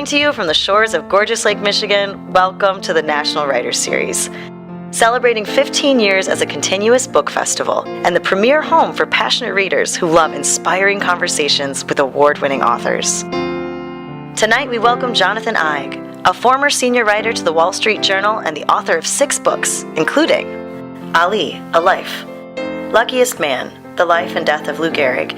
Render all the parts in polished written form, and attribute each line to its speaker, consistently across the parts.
Speaker 1: Coming to you from the shores of gorgeous Lake Michigan, welcome to the National Writers Series. Celebrating 15 years as a continuous book festival and the premier home for passionate readers who love inspiring conversations with award-winning authors. Tonight we welcome Jonathan Eig, a former senior writer to the Wall Street Journal and the author of 6 books, including Ali, A Life, Luckiest Man, The Life and Death of Lou Gehrig,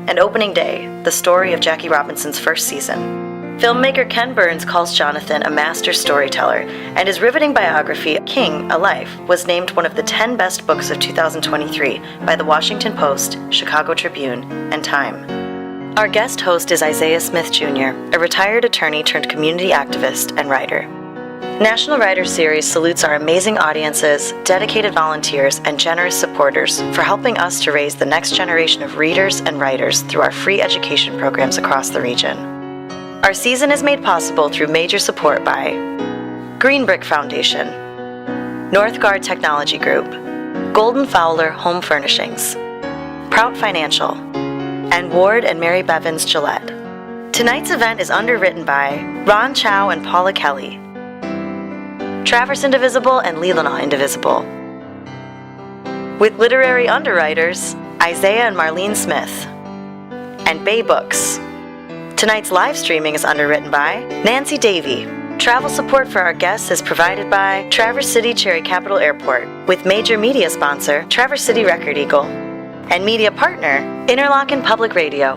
Speaker 1: and Opening Day, the story of Jackie Robinson's first season. Filmmaker Ken Burns calls Jonathan a master storyteller, and his riveting biography, King, A Life, was named one of the 10 best books of 2023 by The Washington Post, Chicago Tribune, and Time. Our guest host is Isiah Smith Jr., a retired attorney turned community activist and writer. National Writers Series salutes our amazing audiences, dedicated volunteers, and generous supporters for helping us to raise the next generation of readers and writers through our free education programs across the region. Our season is made possible through major support by Green Brick Foundation, Northgard Technology Group, Golden Fowler Home Furnishings, Prout Financial, and Ward and Mary Bevins Gillette. Tonight's event is underwritten by Ron Chow and Paula Kelly, Traverse Indivisible and Leelanau Indivisible, with literary underwriters Isaiah and Marlene Smith, and Bay Books. Tonight's live streaming is underwritten by Nancy Davey. Travel support for our guests is provided by Traverse City Cherry Capital Airport, with major media sponsor Traverse City Record Eagle, and media partner Interlochen Public Radio.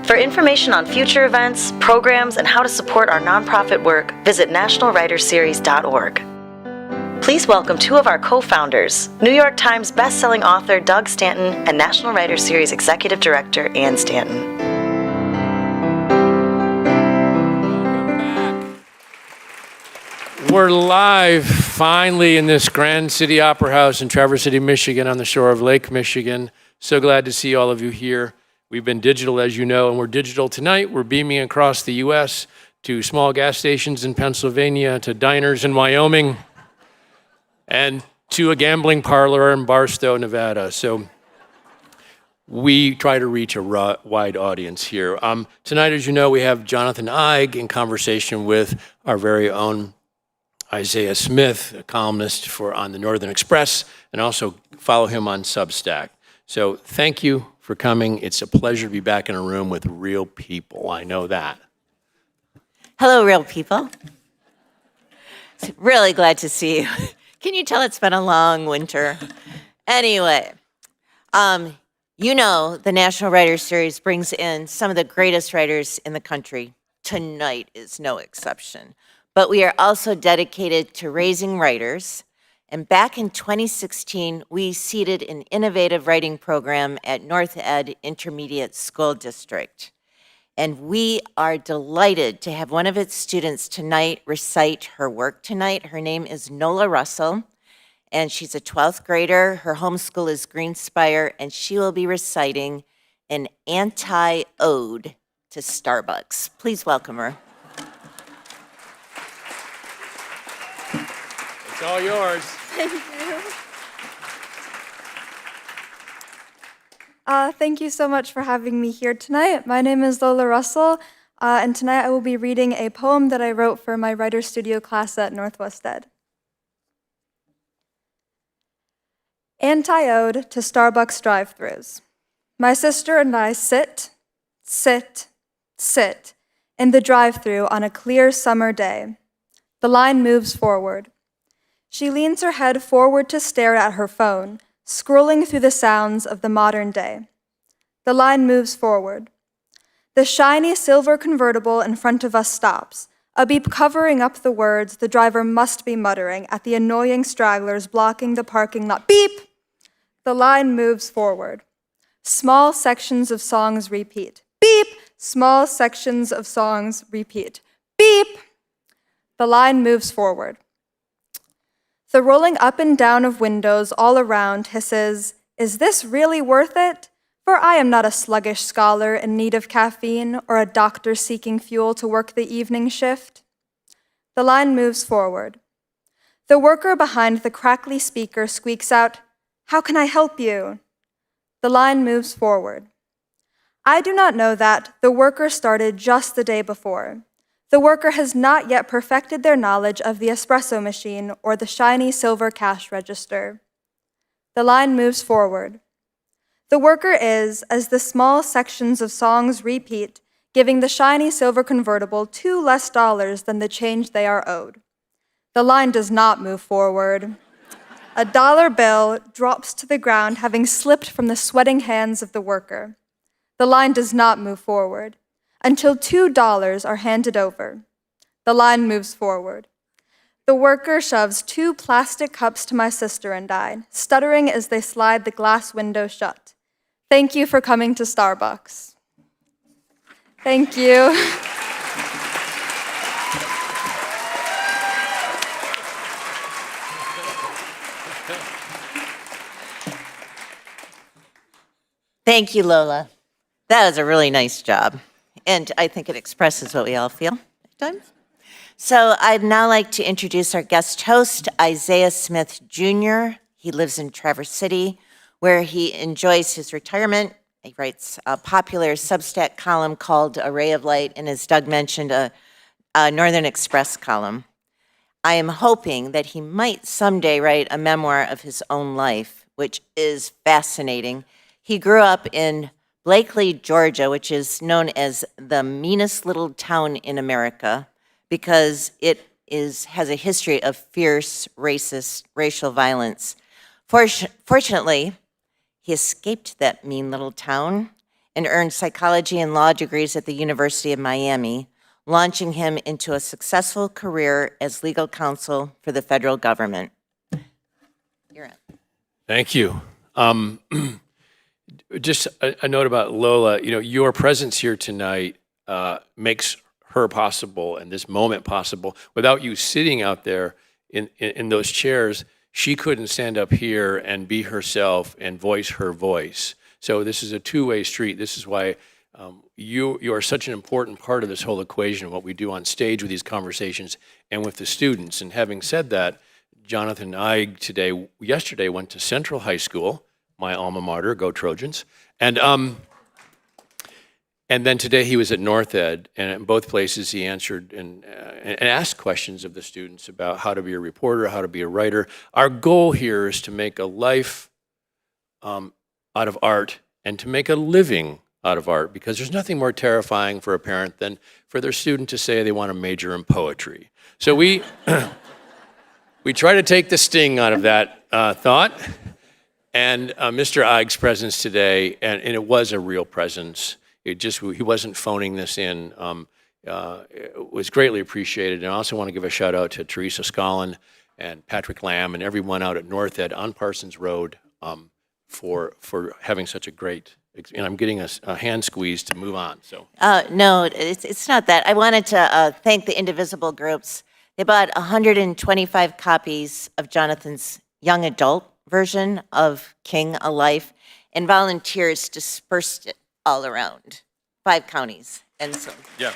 Speaker 1: For information on future events, programs, and how to support our nonprofit work, visit nationalwriterseries.org. Please welcome 2 of our co-founders, New York Times bestselling author Doug Stanton and National Writers Series Executive Director Ann Stanton.
Speaker 2: We're live, finally, in this Grand City Opera House in Traverse City, Michigan, on the shore of Lake Michigan. So glad to see all of you here. We've been digital, as you know, and we're digital tonight. We're beaming across the U.S. to small gas stations in Pennsylvania, to diners in Wyoming, and to a gambling parlor in Barstow, Nevada. So we try to reach a wide audience here. Tonight, as you know, we have Jonathan Eig in conversation with our very own Isiah Smith, a columnist on the Northern Express, and also follow him on Substack. So thank you for coming. It's a pleasure to be back in a room with real people. I know that.
Speaker 3: Hello, real people. Really glad to see you. Can you tell it's been a long winter? Anyway, you know the National Writers Series brings in some of the greatest writers in the country. Tonight is no exception. But we are also dedicated to raising writers. And back in 2016, we seeded an innovative writing program at North Ed Intermediate School District. And we are delighted to have one of its students tonight recite her work tonight. Her name is Nola Russell, and she's a 12th grader. Her home school is Greenspire, and she will be reciting an anti-ode to Starbucks. Please welcome her.
Speaker 2: It's all yours.
Speaker 4: Thank you. Thank you so much for having me here tonight. My name is Lola Russell, and tonight I will be reading a poem that I wrote for my writer studio class at Northwest Ed. Anti-ode to Starbucks drive-thrus. My sister and I sit in the drive-thru on a clear summer day. The line moves forward. She leans her head forward to stare at her phone, scrolling through the sounds of the modern day. The line moves forward. The shiny silver convertible in front of us stops, a beep covering up the words the driver must be muttering at the annoying stragglers blocking the parking lot. Beep! The line moves forward. Small sections of songs repeat. Beep! Small sections of songs repeat. Beep! The line moves forward. The rolling up and down of windows all around hisses, "Is this really worth it? For I am not a sluggish scholar in need of caffeine or a doctor seeking fuel to work the evening shift." The line moves forward. The worker behind the crackly speaker squeaks out, "How can I help you?" The line moves forward. I do not know that the worker started just the day before. The worker has not yet perfected their knowledge of the espresso machine or the shiny silver cash register. The line moves forward. The worker is, as the small sections of songs repeat, giving the shiny silver convertible $2 less than the change they are owed. The line does not move forward. A dollar bill drops to the ground, having slipped from the sweating hands of the worker. The line does not move forward until $2 are handed over. The line moves forward. The worker shoves 2 plastic cups to my sister and I, stuttering as they slide the glass window shut. Thank you for coming to Starbucks. Thank you.
Speaker 3: Thank you, Lola. That was a really nice job. And I think it expresses what we all feel at times. So I'd now like to introduce our guest host, Isiah Smith Jr. He lives in Traverse City, where he enjoys his retirement. He writes a popular Substack column called A Ray of Light, and as Doug mentioned, a Northern Express column. I am hoping that he might someday write a memoir of his own life, which is fascinating. He grew up in Blakely, Georgia, which is known as the meanest little town in America because it has a history of fierce racist racial violence. Fortunately, he escaped that mean little town and earned psychology and law degrees at the University of Miami, launching him into a successful career as legal counsel for the federal government. You're up.
Speaker 2: Thank you. Just a note about Lola. You know, your presence here tonight makes her possible and this moment possible. Without you sitting out there in those chairs, she couldn't stand up here and be herself and voice her voice. So this is a two-way street. This is why you are such an important part of this whole equation, what we do on stage with these conversations and with the students. And having said that, Jonathan Eig yesterday went to Central High School, my alma mater, go Trojans. And then today he was at North Ed, and in both places he answered and asked questions of the students about how to be a reporter, how to be a writer. Our goal here is to make a life out of art and to make a living out of art, because there's nothing more terrifying for a parent than for their student to say they want to major in poetry. So we try to take the sting out of that thought. And Mr. Eig's presence today, and it was a real presence. He wasn't phoning this in. It was greatly appreciated. And I also want to give a shout out to Teresa Scollin and Patrick Lamb and everyone out at North Ed on Parsons Road for having such a great. And I'm getting a hand squeeze to move on. So
Speaker 3: no, it's not that. I wanted to thank the Indivisible groups. They bought 125 copies of Jonathan's young adult version of King, A Life, and volunteers dispersed it all around 5 counties. And so,
Speaker 2: yeah.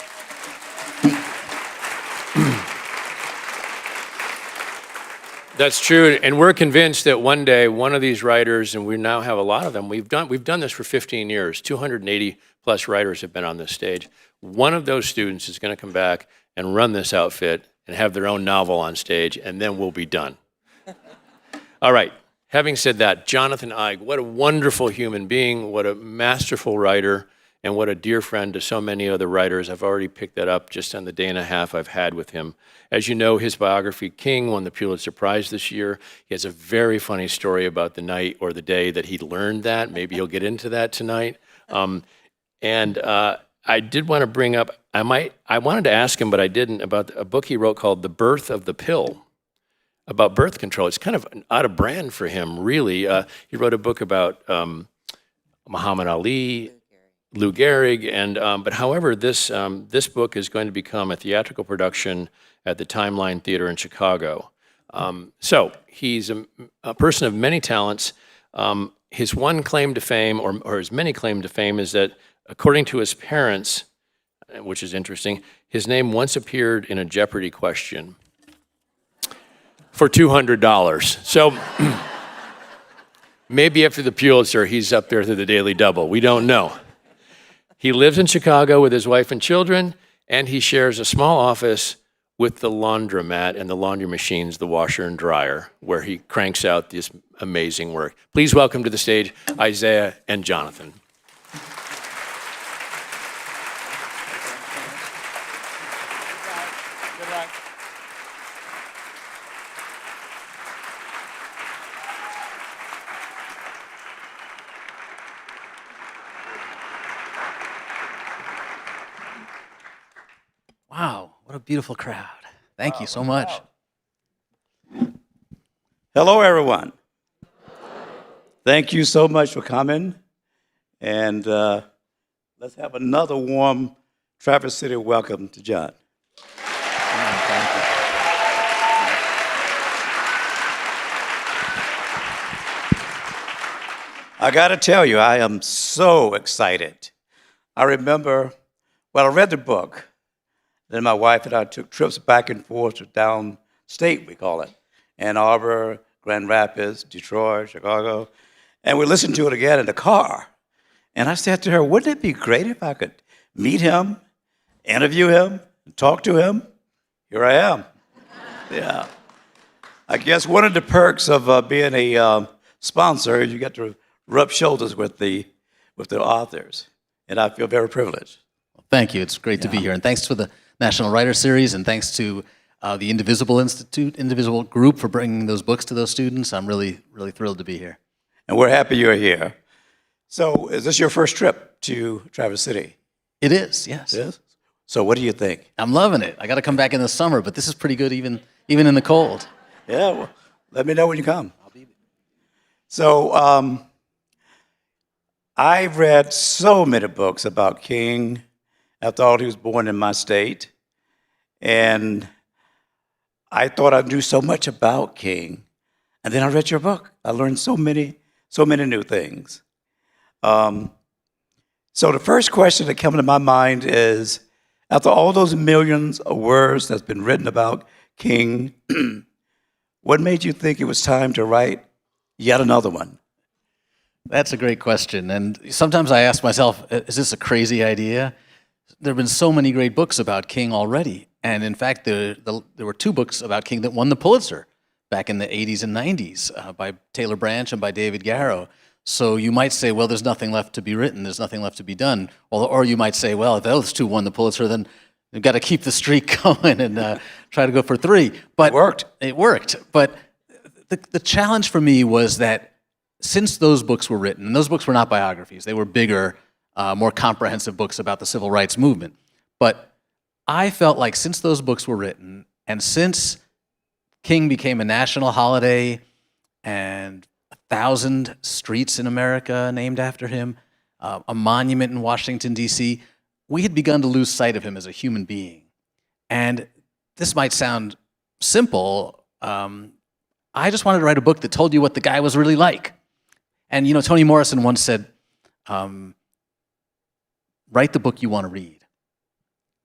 Speaker 2: That's true, and we're convinced that one day one of these writers, and we now have a lot of them, we've done this for 15 years, 280 plus writers have been on this stage. One of those students is going to come back and run this outfit and have their own novel on stage, and then we'll be done. All right. Having said that, Jonathan Eig, what a wonderful human being, what a masterful writer, and what a dear friend to so many other writers. I've already picked that up just on the day and a half I've had with him. As you know, his biography, King, won the Pulitzer Prize this year. He has a very funny story about the night or the day that he learned that. Maybe he'll get into that tonight. I did want to bring up, I wanted to ask him, but I didn't, about a book he wrote called The Birth of the Pill, about birth control. It's kind of out of brand for him, really. He wrote a book about Muhammad Ali, Lou Gehrig, but however, this book is going to become a theatrical production at the Timeline Theater in Chicago. So he's a person of many talents. His one claim to fame, or his many claim to fame, is that according to his parents, which is interesting, his name once appeared in a Jeopardy question for $200. So maybe after the Pulitzer, he's up there to the Daily Double. We don't know. He lives in Chicago with his wife and children, and he shares a small office with the laundromat and the laundry machines, the washer and dryer, where he cranks out this amazing work. Please welcome to the stage Isiah and Jonathan.
Speaker 5: Wow, what a beautiful crowd. Thank you so much.
Speaker 6: Hello, everyone. Thank you so much for coming. And let's have another warm Traverse City welcome to John.
Speaker 5: Thank you.
Speaker 6: I got to tell you, I am so excited. I remember, I read the book. Then my wife and I took trips back and forth to downstate, we call it, Ann Arbor, Grand Rapids, Detroit, Chicago, and we listened to it again in the car. And I said to her, wouldn't it be great if I could meet him, interview him, talk to him? Here I am. Yeah. I guess one of the perks of being a sponsor is you get to rub shoulders with the authors, and I feel very privileged.
Speaker 5: Thank you. It's great to be here. And thanks for the National Writer Series, and thanks to the Indivisible Institute, Indivisible Group for bringing those books to those students. I'm really, really thrilled to be here.
Speaker 6: And we're happy you're here. So is this your first trip to Traverse City?
Speaker 5: It is, yes.
Speaker 6: It is? So what do you think?
Speaker 5: I'm loving it. I got to come back in the summer, but this is pretty good even in the cold.
Speaker 6: Yeah, well, let me know when you come. So I've read so many books about King. After all, he was born in my state. And I thought I knew so much about King. And then I read your book. I learned so many new things. So the first question that came to my mind is, after all those millions of words that's been written about King, what made you think it was time to write yet another one?
Speaker 5: That's a great question. And sometimes I ask myself, is this a crazy idea? There have been so many great books about King already. And in fact, there were two books about King that won the Pulitzer back in the 80s and 90s by Taylor Branch and by David Garrow. So you might say, well, there's nothing left to be written. There's nothing left to be done. Or you might say, well, if those two won the Pulitzer, then you've got to keep the streak going and try to go for three. But it worked. But the challenge for me was that since those books were written, and those books were not biographies, they were bigger, more comprehensive books about the civil rights movement. But I felt like since those books were written, and since King became a national holiday, and 1,000 streets in America named after him, a monument in Washington, D.C., we had begun to lose sight of him as a human being. And this might sound simple. I just wanted to write a book that told you what the guy was really like. And, you know, Toni Morrison once said, write the book you want to read.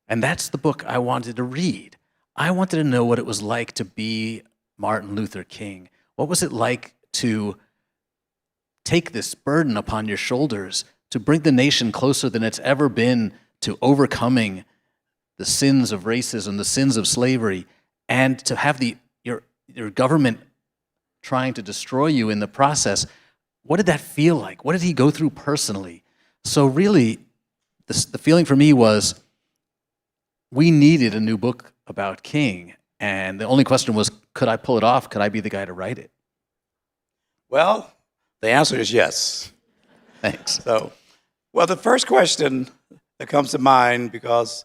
Speaker 5: And that's the book I wanted to read. I wanted to know what it was like to be Martin Luther King. What was it like to take this burden upon your shoulders to bring the nation closer than it's ever been to overcoming the sins of racism, the sins of slavery, and to have your government trying to destroy you in the process? What did that feel like? What did he go through personally? So really, the feeling for me was we needed a new book about King, and the only question was, could I pull it off? Could I be the guy to write it?
Speaker 6: Well, the answer is yes.
Speaker 5: Thanks.
Speaker 6: So, well, the first question that comes to mind because,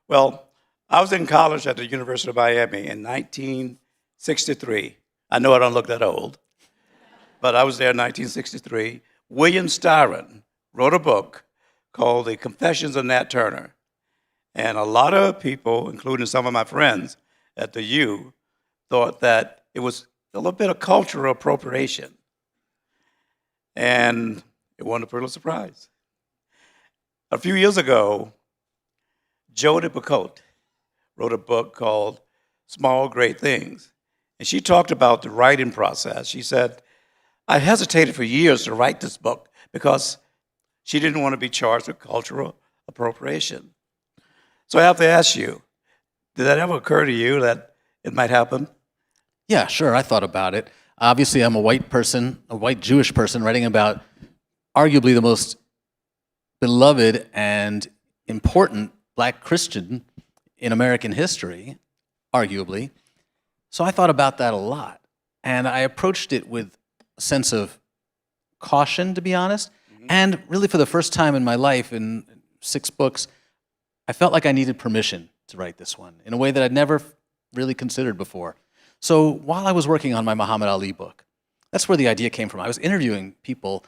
Speaker 6: well, I was in college at the University of Miami in 1963. I know I don't look that old, but I was there in 1963. William Styron wrote a book called The Confessions of Nat Turner. And a lot of people, including some of my friends at the U, thought that it was a little bit of cultural appropriation. And it won the Pulitzer Prize. A few years ago, Jodi Picoult wrote a book called Small Great Things. And she talked about the writing process. She said, I hesitated for years to write this book because she didn't want to be charged with cultural appropriation. So I have to ask you, did that ever occur to you that it might happen?
Speaker 5: Yeah, sure, I thought about it. Obviously, I'm a white person, a white Jewish person, writing about arguably the most beloved and important black Christian in American history, arguably. So I thought about that a lot. And I approached it with a sense of caution, to be honest. And really, for the first time in my life, in 6 books, I felt like I needed permission to write this one in a way that I'd never really considered before. So while I was working on my Muhammad Ali book, that's where the idea came from. I was interviewing people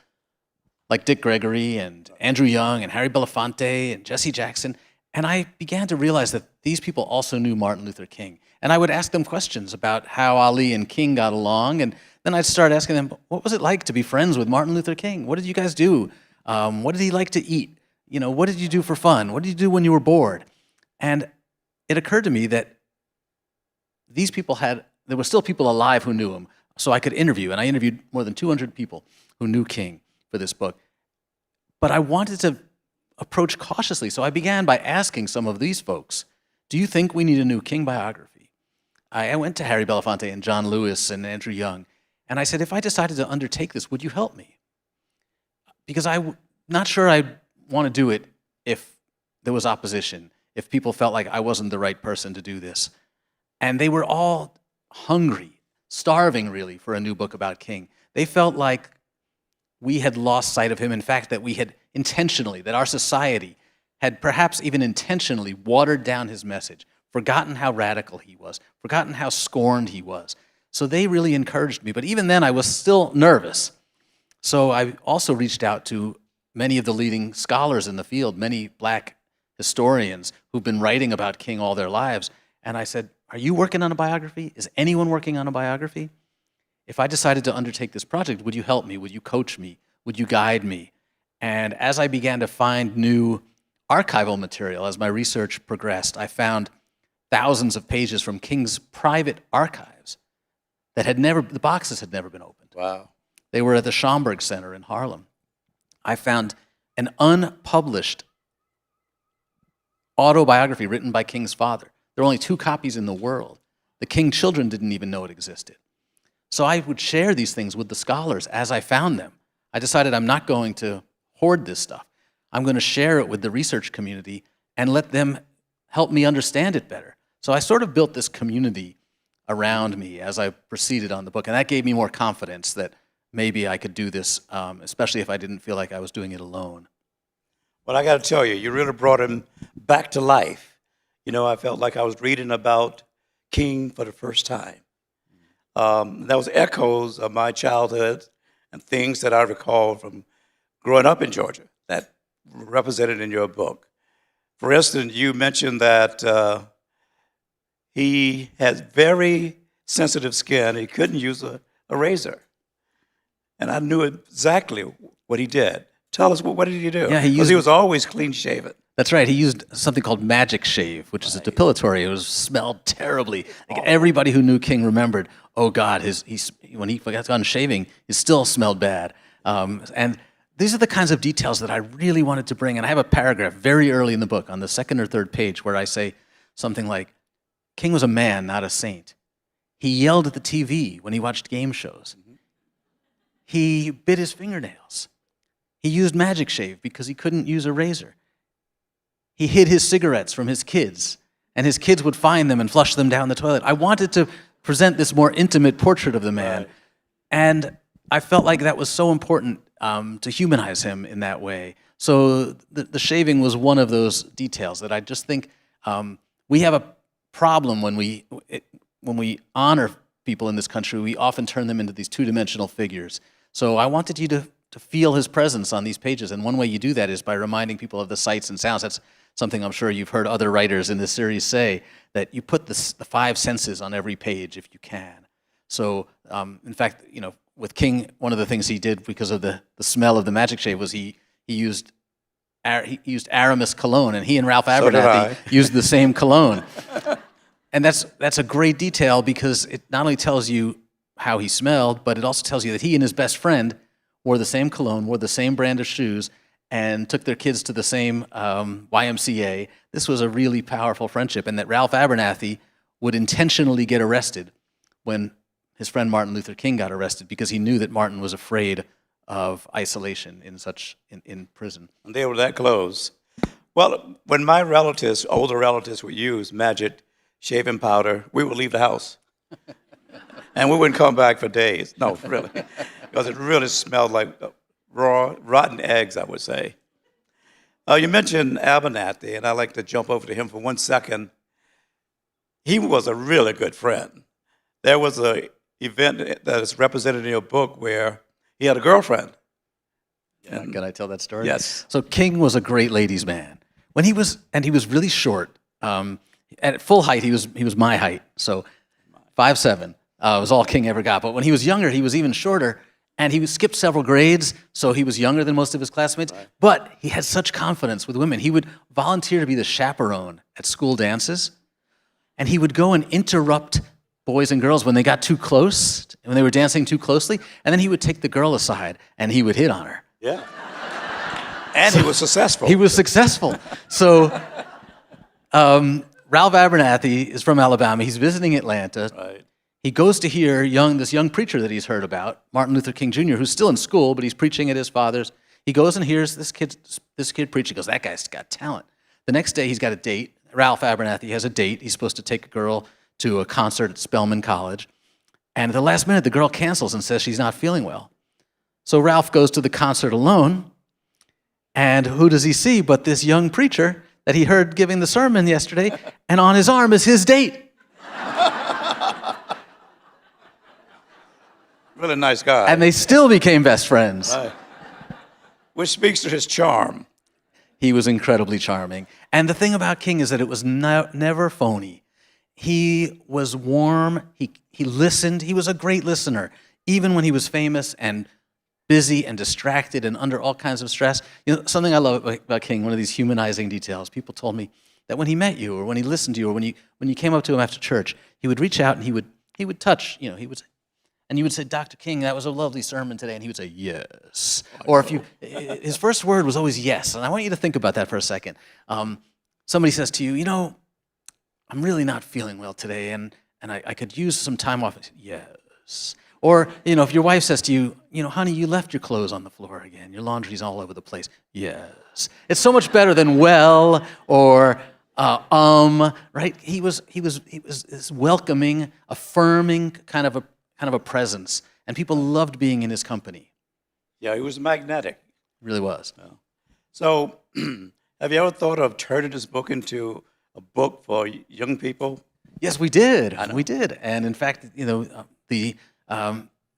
Speaker 5: like Dick Gregory and Andrew Young and Harry Belafonte and Jesse Jackson, and I began to realize that these people also knew Martin Luther King. And I would ask them questions about how Ali and King got along, and then I'd start asking them, what was it like to be friends with Martin Luther King? What did you guys do? What did he like to eat? You know, what did you do for fun? What did you do when you were bored? And it occurred to me that these people there were still people alive who knew him, so I could interview, and I interviewed more than 200 people who knew King for this book. But I wanted to approach cautiously, so I began by asking some of these folks, do you think we need a new King biography? I went to Harry Belafonte and John Lewis and Andrew Young, and I said, if I decided to undertake this, would you help me? Because I'm not sure I'd want to do it if there was opposition, if people felt like I wasn't the right person to do this. And they were all hungry, starving really, for a new book about King. They felt like we had lost sight of him. In fact, that we had intentionally, that our society had perhaps even intentionally watered down his message, forgotten how radical he was, forgotten how scorned he was. So they really encouraged me. But even then, I was still nervous. So I also reached out to many of the leading scholars in the field, many black historians who've been writing about King all their lives. And I said, are you working on a biography? Is anyone working on a biography? If I decided to undertake this project, would you help me? Would you coach me? Would you guide me? And as I began to find new archival material, as my research progressed, I found thousands of pages from King's private archives that the boxes had never been opened.
Speaker 6: Wow.
Speaker 5: They were at the Schomburg Center in Harlem. I found an unpublished autobiography written by King's father. There were only 2 copies in the world. The King children didn't even know it existed. So I would share these things with the scholars as I found them. I decided I'm not going to hoard this stuff. I'm going to share it with the research community and let them help me understand it better. So I sort of built this community around me as I proceeded on the book, and that gave me more confidence that maybe I could do this, especially if I didn't feel like I was doing it alone.
Speaker 6: Well, I got to tell you, you really brought him back to life. You know, I felt like I was reading about King for the first time. That was echoes of my childhood and things that I recall from growing up in Georgia that were represented in your book. For instance, you mentioned that he has very sensitive skin. He couldn't use a razor. And I knew exactly what he did. Tell us, what did he do?
Speaker 5: Yeah,
Speaker 6: because he was always clean-shaven.
Speaker 5: That's right. He used something called magic shave, which is a depilatory. It smelled terribly. Like everybody who knew King remembered, oh God, when he got done shaving, he still smelled bad. And these are the kinds of details that I really wanted to bring. And I have a paragraph very early in the book on the 2nd or 3rd page where I say something like, King was a man, not a saint. He yelled at the TV when he watched game shows. He bit his fingernails. He used magic shave because he couldn't use a razor. He hid his cigarettes from his kids, and his kids would find them and flush them down the toilet. I wanted to present this more intimate portrait of the man, and I felt like that was so important to humanize him in that way. So the shaving was one of those details that I just think we have a problem when we honor people in this country. We often turn them into these 2-dimensional figures. So I wanted you to feel his presence on these pages, and one way you do that is by reminding people of the sights and sounds. That's something I'm sure you've heard other writers in this series say, that you put the 5 senses on every page if you can. So, in fact, you know, with King, one of the things he did because of the smell of the magic shave was he used Aramis cologne, and he and Ralph Abernathy used the same cologne. And that's a great detail because it not only tells you how he smelled, but it also tells you that he and his best friend wore the same cologne, wore the same brand of shoes, and took their kids to the same YMCA. This was a really powerful friendship, and that Ralph Abernathy would intentionally get arrested when his friend Martin Luther King got arrested because he knew that Martin was afraid of isolation in prison.
Speaker 6: And they were that close. Well, when my relatives, older relatives, would use magic shaving powder, we would leave the house. And we wouldn't come back for days. No, really. Because it really smelled like raw, rotten eggs, I would say. You mentioned Abernathy, and I'd like to jump over to him for 1 second. He was a really good friend. There was an event that is represented in your book where he had a girlfriend.
Speaker 5: Can I tell that story?
Speaker 6: Yes.
Speaker 5: So King was a great ladies' man. He was really short. At full height, he was my height. So 5'7" was all King ever got. But when he was younger, he was even shorter. And he skipped several grades, so he was younger than most of his classmates. Right. But he had such confidence with women. He would volunteer to be the chaperone at school dances. And he would go and interrupt boys and girls when they got too close, when they were dancing too closely. And then he would take the girl aside, and he would hit on her.
Speaker 6: Yeah. And he was successful.
Speaker 5: He was successful. So Ralph Abernathy is from Alabama. He's visiting Atlanta. Right. He goes to hear this young preacher that he's heard about, Martin Luther King Jr., who's still in school, but he's preaching at his father's. He goes and hears this kid preach. He goes, that guy's got talent. The next day, he's got a date. Ralph Abernathy has a date. He's supposed to take a girl to a concert at Spelman College. And at the last minute, the girl cancels and says she's not feeling well. So Ralph goes to the concert alone. And who does he see but this young preacher that he heard giving the sermon yesterday, and on his arm is his date.
Speaker 6: Really nice guy.
Speaker 5: And they still became best friends.
Speaker 6: Right. Which speaks to his charm.
Speaker 5: He was incredibly charming. And the thing about King is that it was never phony. He was warm. He listened. He was a great listener, even when he was famous and busy and distracted and under all kinds of stress. Something I love about King, one of these humanizing details. People told me that when he met you, or when he listened to you, or when you came up to him after church, he would reach out and he would touch. And you would say, Dr. King, that was a lovely sermon today. And he would say, yes. Or his first word was always yes. And I want you to think about that for a second. Somebody says to you, I'm really not feeling well today, and I could use some time off. Yes. Or, if your wife says to you, honey, you left your clothes on the floor again. Your laundry's all over the place. Yes. It's so much better than well or right? He was this welcoming, affirming kind of a presence, and people loved being in his company.
Speaker 6: Yeah, he was magnetic.
Speaker 5: Really was.
Speaker 6: Yeah. So, have you ever thought of turning this book into a book for young people?
Speaker 5: Yes, we did. We did. And in fact, the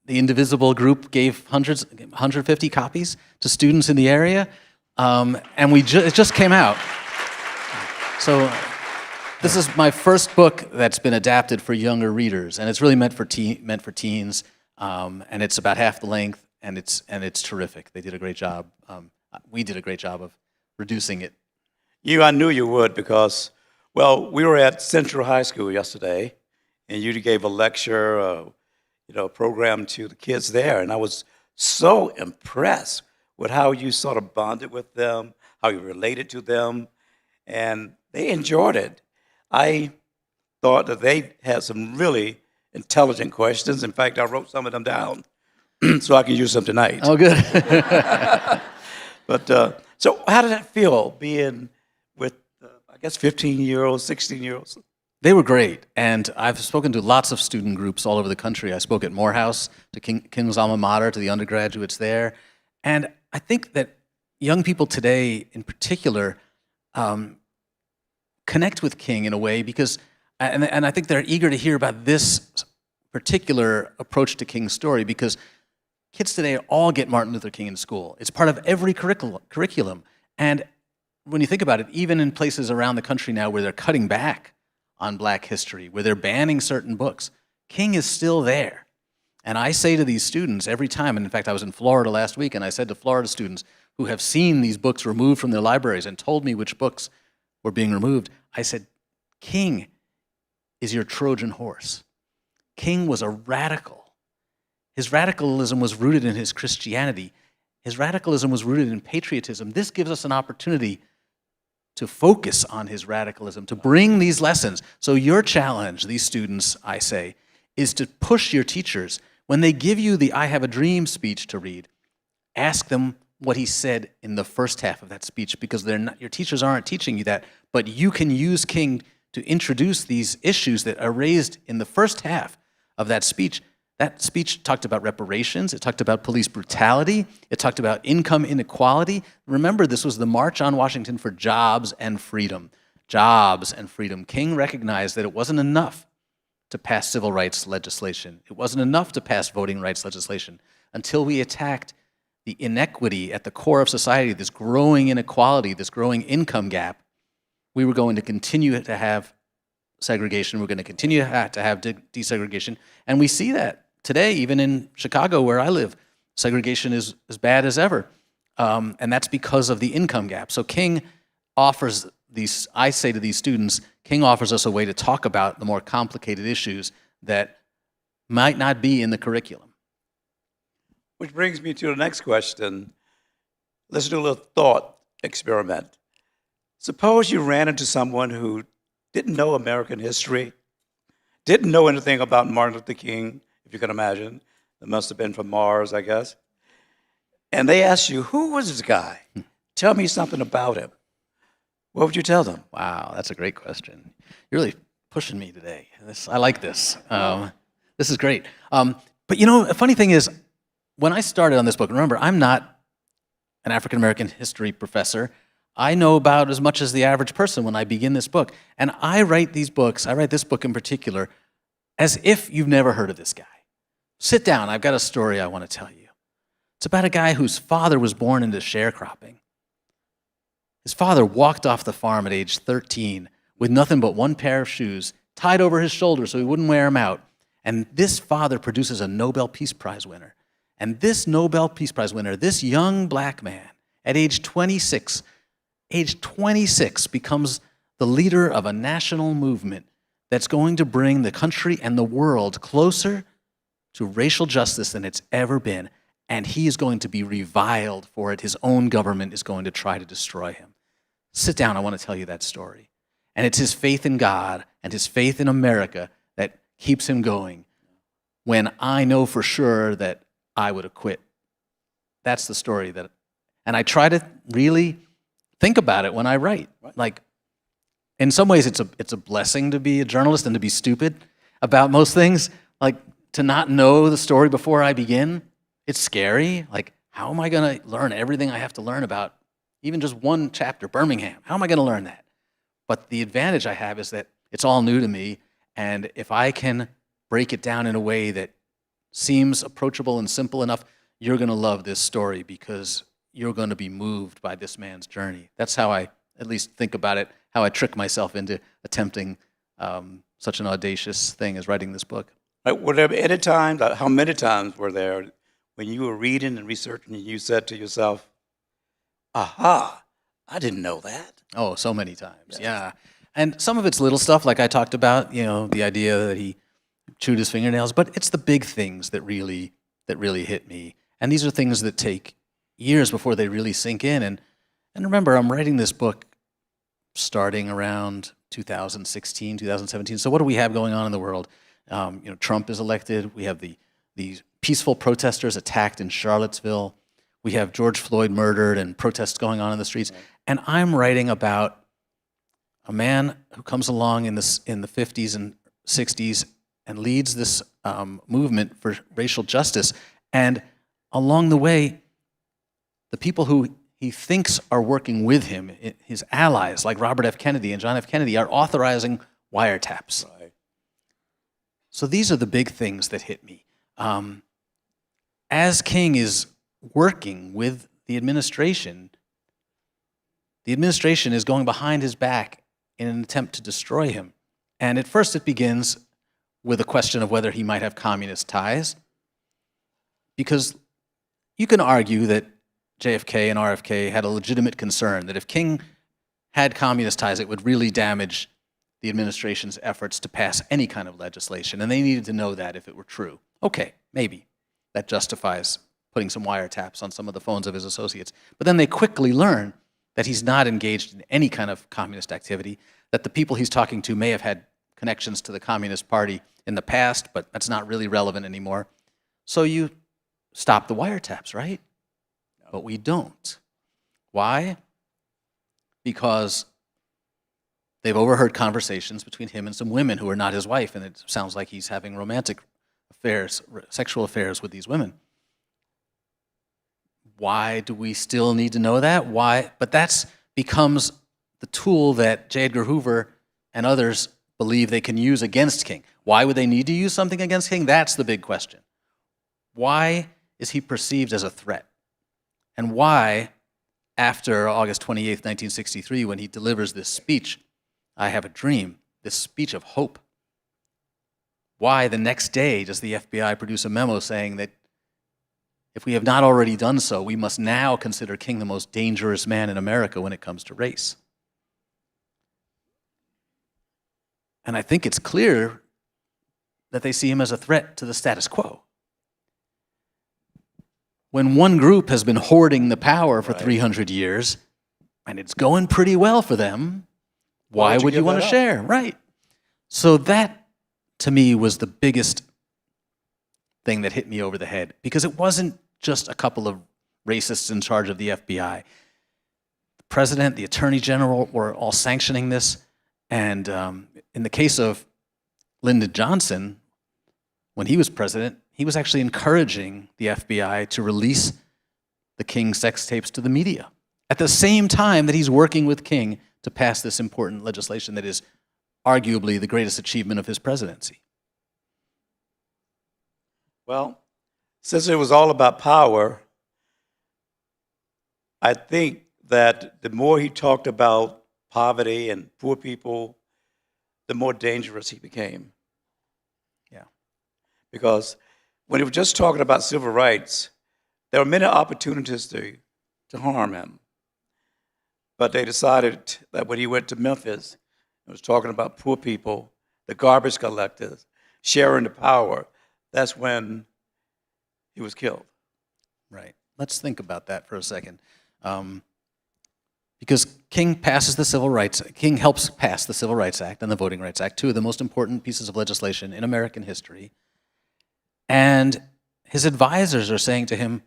Speaker 5: Indivisible group gave 150 copies to students in the area, and it just came out. So this is my first book that's been adapted for younger readers, and it's really meant for teens, and it's about half the length, and it's terrific. They did a great job. We did a great job of reducing it.
Speaker 6: I knew you would because, we were at Central High School yesterday, and you gave a lecture, program to the kids there, and I was so impressed with how you sort of bonded with them, how you related to them, and they enjoyed it. I thought that they had some really intelligent questions. In fact, I wrote some of them down so I can use them tonight.
Speaker 5: Oh, good.
Speaker 6: But so how did that feel being with, 15-year-olds, 16-year-olds?
Speaker 5: They were great, and I've spoken to lots of student groups all over the country. I spoke at Morehouse, to King's alma mater, to the undergraduates there, and I think that young people today, in particular, connect with King in a way because, and I think they're eager to hear about this particular approach to King's story because kids today all get Martin Luther King in school. It's part of every curriculum, and when you think about it, even in places around the country now where they're cutting back on Black history, where they're banning certain books, King is still there. And I say to these students every time, and in fact I was in Florida last week, and I said to Florida students who have seen these books removed from their libraries and told me which books were being removed, I said, King is your Trojan horse. King was a radical. His radicalism was rooted in his Christianity, His radicalism was rooted in patriotism. This gives us an opportunity to focus on his radicalism, to bring these lessons. So your challenge, these students, I say, is to push your teachers. When they give you the I Have a Dream speech to read, ask them what he said in the first half of that speech, because your teachers aren't teaching you that, but you can use King to introduce these issues that are raised in the first half of that speech. That speech talked about reparations, it talked about police brutality, it talked about income inequality. Remember, this was the March on Washington for jobs and freedom. Jobs and freedom. King recognized that it wasn't enough to pass civil rights legislation. It wasn't enough to pass voting rights legislation until we attacked the inequity at the core of society, this growing inequality, this growing income gap. We were going to continue to have segregation. We're going to continue to have desegregation. And we see that today, even in Chicago, where I live. Segregation is as bad as ever. And that's because of the income gap. So King offers these, I say to these students, King offers us a way to talk about the more complicated issues that might not be in the curriculum.
Speaker 6: Which brings me to the next question. Let's do a little thought experiment. Suppose you ran into someone who didn't know American history, didn't know anything about Martin Luther King, if you can imagine. It must have been from Mars, I guess. And they asked you, who was this guy? Tell me something about him. What would you tell them?
Speaker 5: Wow, that's a great question. You're really pushing me today. I like this. This is great. But you know, a funny thing is, when I started on this book, remember, I'm not an African-American history professor. I know about as much as the average person when I begin this book. And I write these books, I write this book in particular, as if you've never heard of this guy. Sit down, I've got a story I want to tell you. It's about a guy whose father was born into sharecropping. His father walked off the farm at age 13 with nothing but one pair of shoes tied over his shoulder so he wouldn't wear them out. And this father produces a Nobel Peace Prize winner. And this Nobel Peace Prize winner, this young black man, at age 26, becomes the leader of a national movement that's going to bring the country and the world closer to racial justice than it's ever been. And he is going to be reviled for it. His own government is going to try to destroy him. Sit down, I want to tell you that story. And it's his faith in God and his faith in America that keeps him going when I know for sure that I would have quit. That's the story and I try to really think about it when I write. Like, in some ways, it's a blessing to be a journalist and to be stupid about most things. Like, to not know the story before I begin, it's scary. Like, how am I going to learn everything I have to learn about even just one chapter, Birmingham? How am I going to learn that? But the advantage I have is that it's all new to me, and if I can break it down in a way that seems approachable and simple enough, you're going to love this story because you're going to be moved by this man's journey. That's how I at least think about it, how I trick myself into attempting such an audacious thing as writing this book.
Speaker 6: Right, were there any times, how many times were there when you were reading and researching and you said to yourself, aha, I didn't know that?
Speaker 5: Oh, so many times, yeah. And some of it's little stuff, like I talked about, you know, the idea that he chewed his fingernails, but it's the big things that really hit me. And these are things that take years before they really sink in. And remember, I'm writing this book starting around 2016, 2017. So what do we have going on in the world? Trump is elected. We have these peaceful protesters attacked in Charlottesville. We have George Floyd murdered and protests going on in the streets. And I'm writing about a man who comes along in the 50s and 60s and leads this movement for racial justice. And along the way, the people who he thinks are working with him, his allies like Robert F. Kennedy and John F. Kennedy, are authorizing wiretaps. Right. So these are the big things that hit me. As King is working with the administration is going behind his back in an attempt to destroy him. And at first it begins with a question of whether he might have communist ties, because you can argue that JFK and RFK had a legitimate concern that if King had communist ties, it would really damage the administration's efforts to pass any kind of legislation, and they needed to know that if it were true. Okay, maybe that justifies putting some wiretaps on some of the phones of his associates. But then they quickly learn that he's not engaged in any kind of communist activity, that the people he's talking to may have had connections to the Communist Party in the past, but that's not really relevant anymore. So you stop the wiretaps, right? But we don't. Why? Because they've overheard conversations between him and some women who are not his wife, and it sounds like he's having romantic affairs, sexual affairs with these women. Why do we still need to know that? Why? But that becomes the tool that J. Edgar Hoover and others believe they can use against King. Why would they need to use something against King? That's the big question. Why is he perceived as a threat? And why, after August 28th, 1963, when he delivers this speech, I Have a Dream, this speech of hope, why the next day does the FBI produce a memo saying that if we have not already done so, we must now consider King the most dangerous man in America when it comes to race? And I think it's clear that they see him as a threat to the status quo. When one group has been hoarding the power for 300 years, and it's going pretty well for them, why would you want to share? Right. So that, to me, was the biggest thing that hit me over the head, because it wasn't just a couple of racists in charge of the FBI. The president, the attorney general were all sanctioning this, and in the case of Lyndon Johnson, when he was president, he was actually encouraging the FBI to release the King sex tapes to the media at the same time that he's working with King to pass this important legislation that is arguably the greatest achievement of his presidency.
Speaker 6: Well, since it was all about power, I think that the more he talked about poverty and poor people, the more dangerous he became.
Speaker 5: Yeah.
Speaker 6: Because when he was just talking about civil rights, there were many opportunities to harm him. But they decided that when he went to Memphis and was talking about poor people, the garbage collectors, sharing the power, that's when he was killed.
Speaker 5: Right. Let's think about that for a second. Because King passes the Civil Rights, King helps pass the Civil Rights Act and the Voting Rights Act, two of the most important pieces of legislation in American history. And his advisors are saying to him,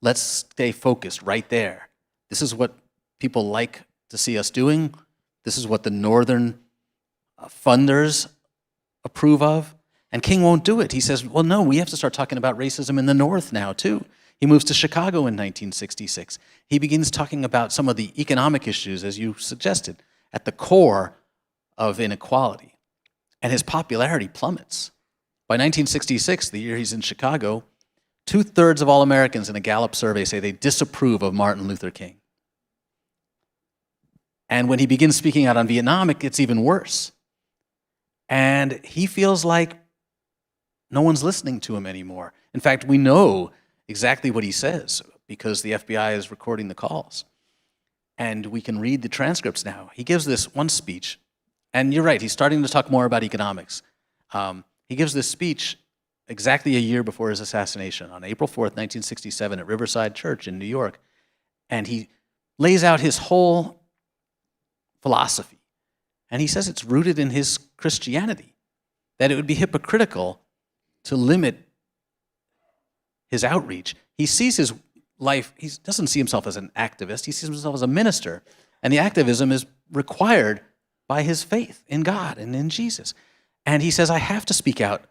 Speaker 5: let's stay focused right there. This is what people like to see us doing. This is what the Northern funders approve of. And King won't do it. He says, well, no, we have to start talking about racism in the North now, too. He moves to Chicago in 1966. He begins talking about some of the economic issues, as you suggested, at the core of inequality. And his popularity plummets. By 1966, the year he's in Chicago, 2/3 of all Americans in a Gallup survey say they disapprove of Martin Luther King. And when he begins speaking out on Vietnam, it gets even worse. And he feels like no one's listening to him anymore. In fact, we know exactly what he says because the FBI is recording the calls. And we can read the transcripts now. He gives this one speech, and you're right, he's starting to talk more about economics. He gives this speech exactly a year before his assassination on April 4th, 1967 at Riverside Church in New York. And he lays out his whole philosophy. And he says it's rooted in his Christianity, that it would be hypocritical to limit his outreach. He sees his life, he doesn't see himself as an activist, he sees himself as a minister. And the activism is required by his faith in God and in Jesus. And he says, I have to speak out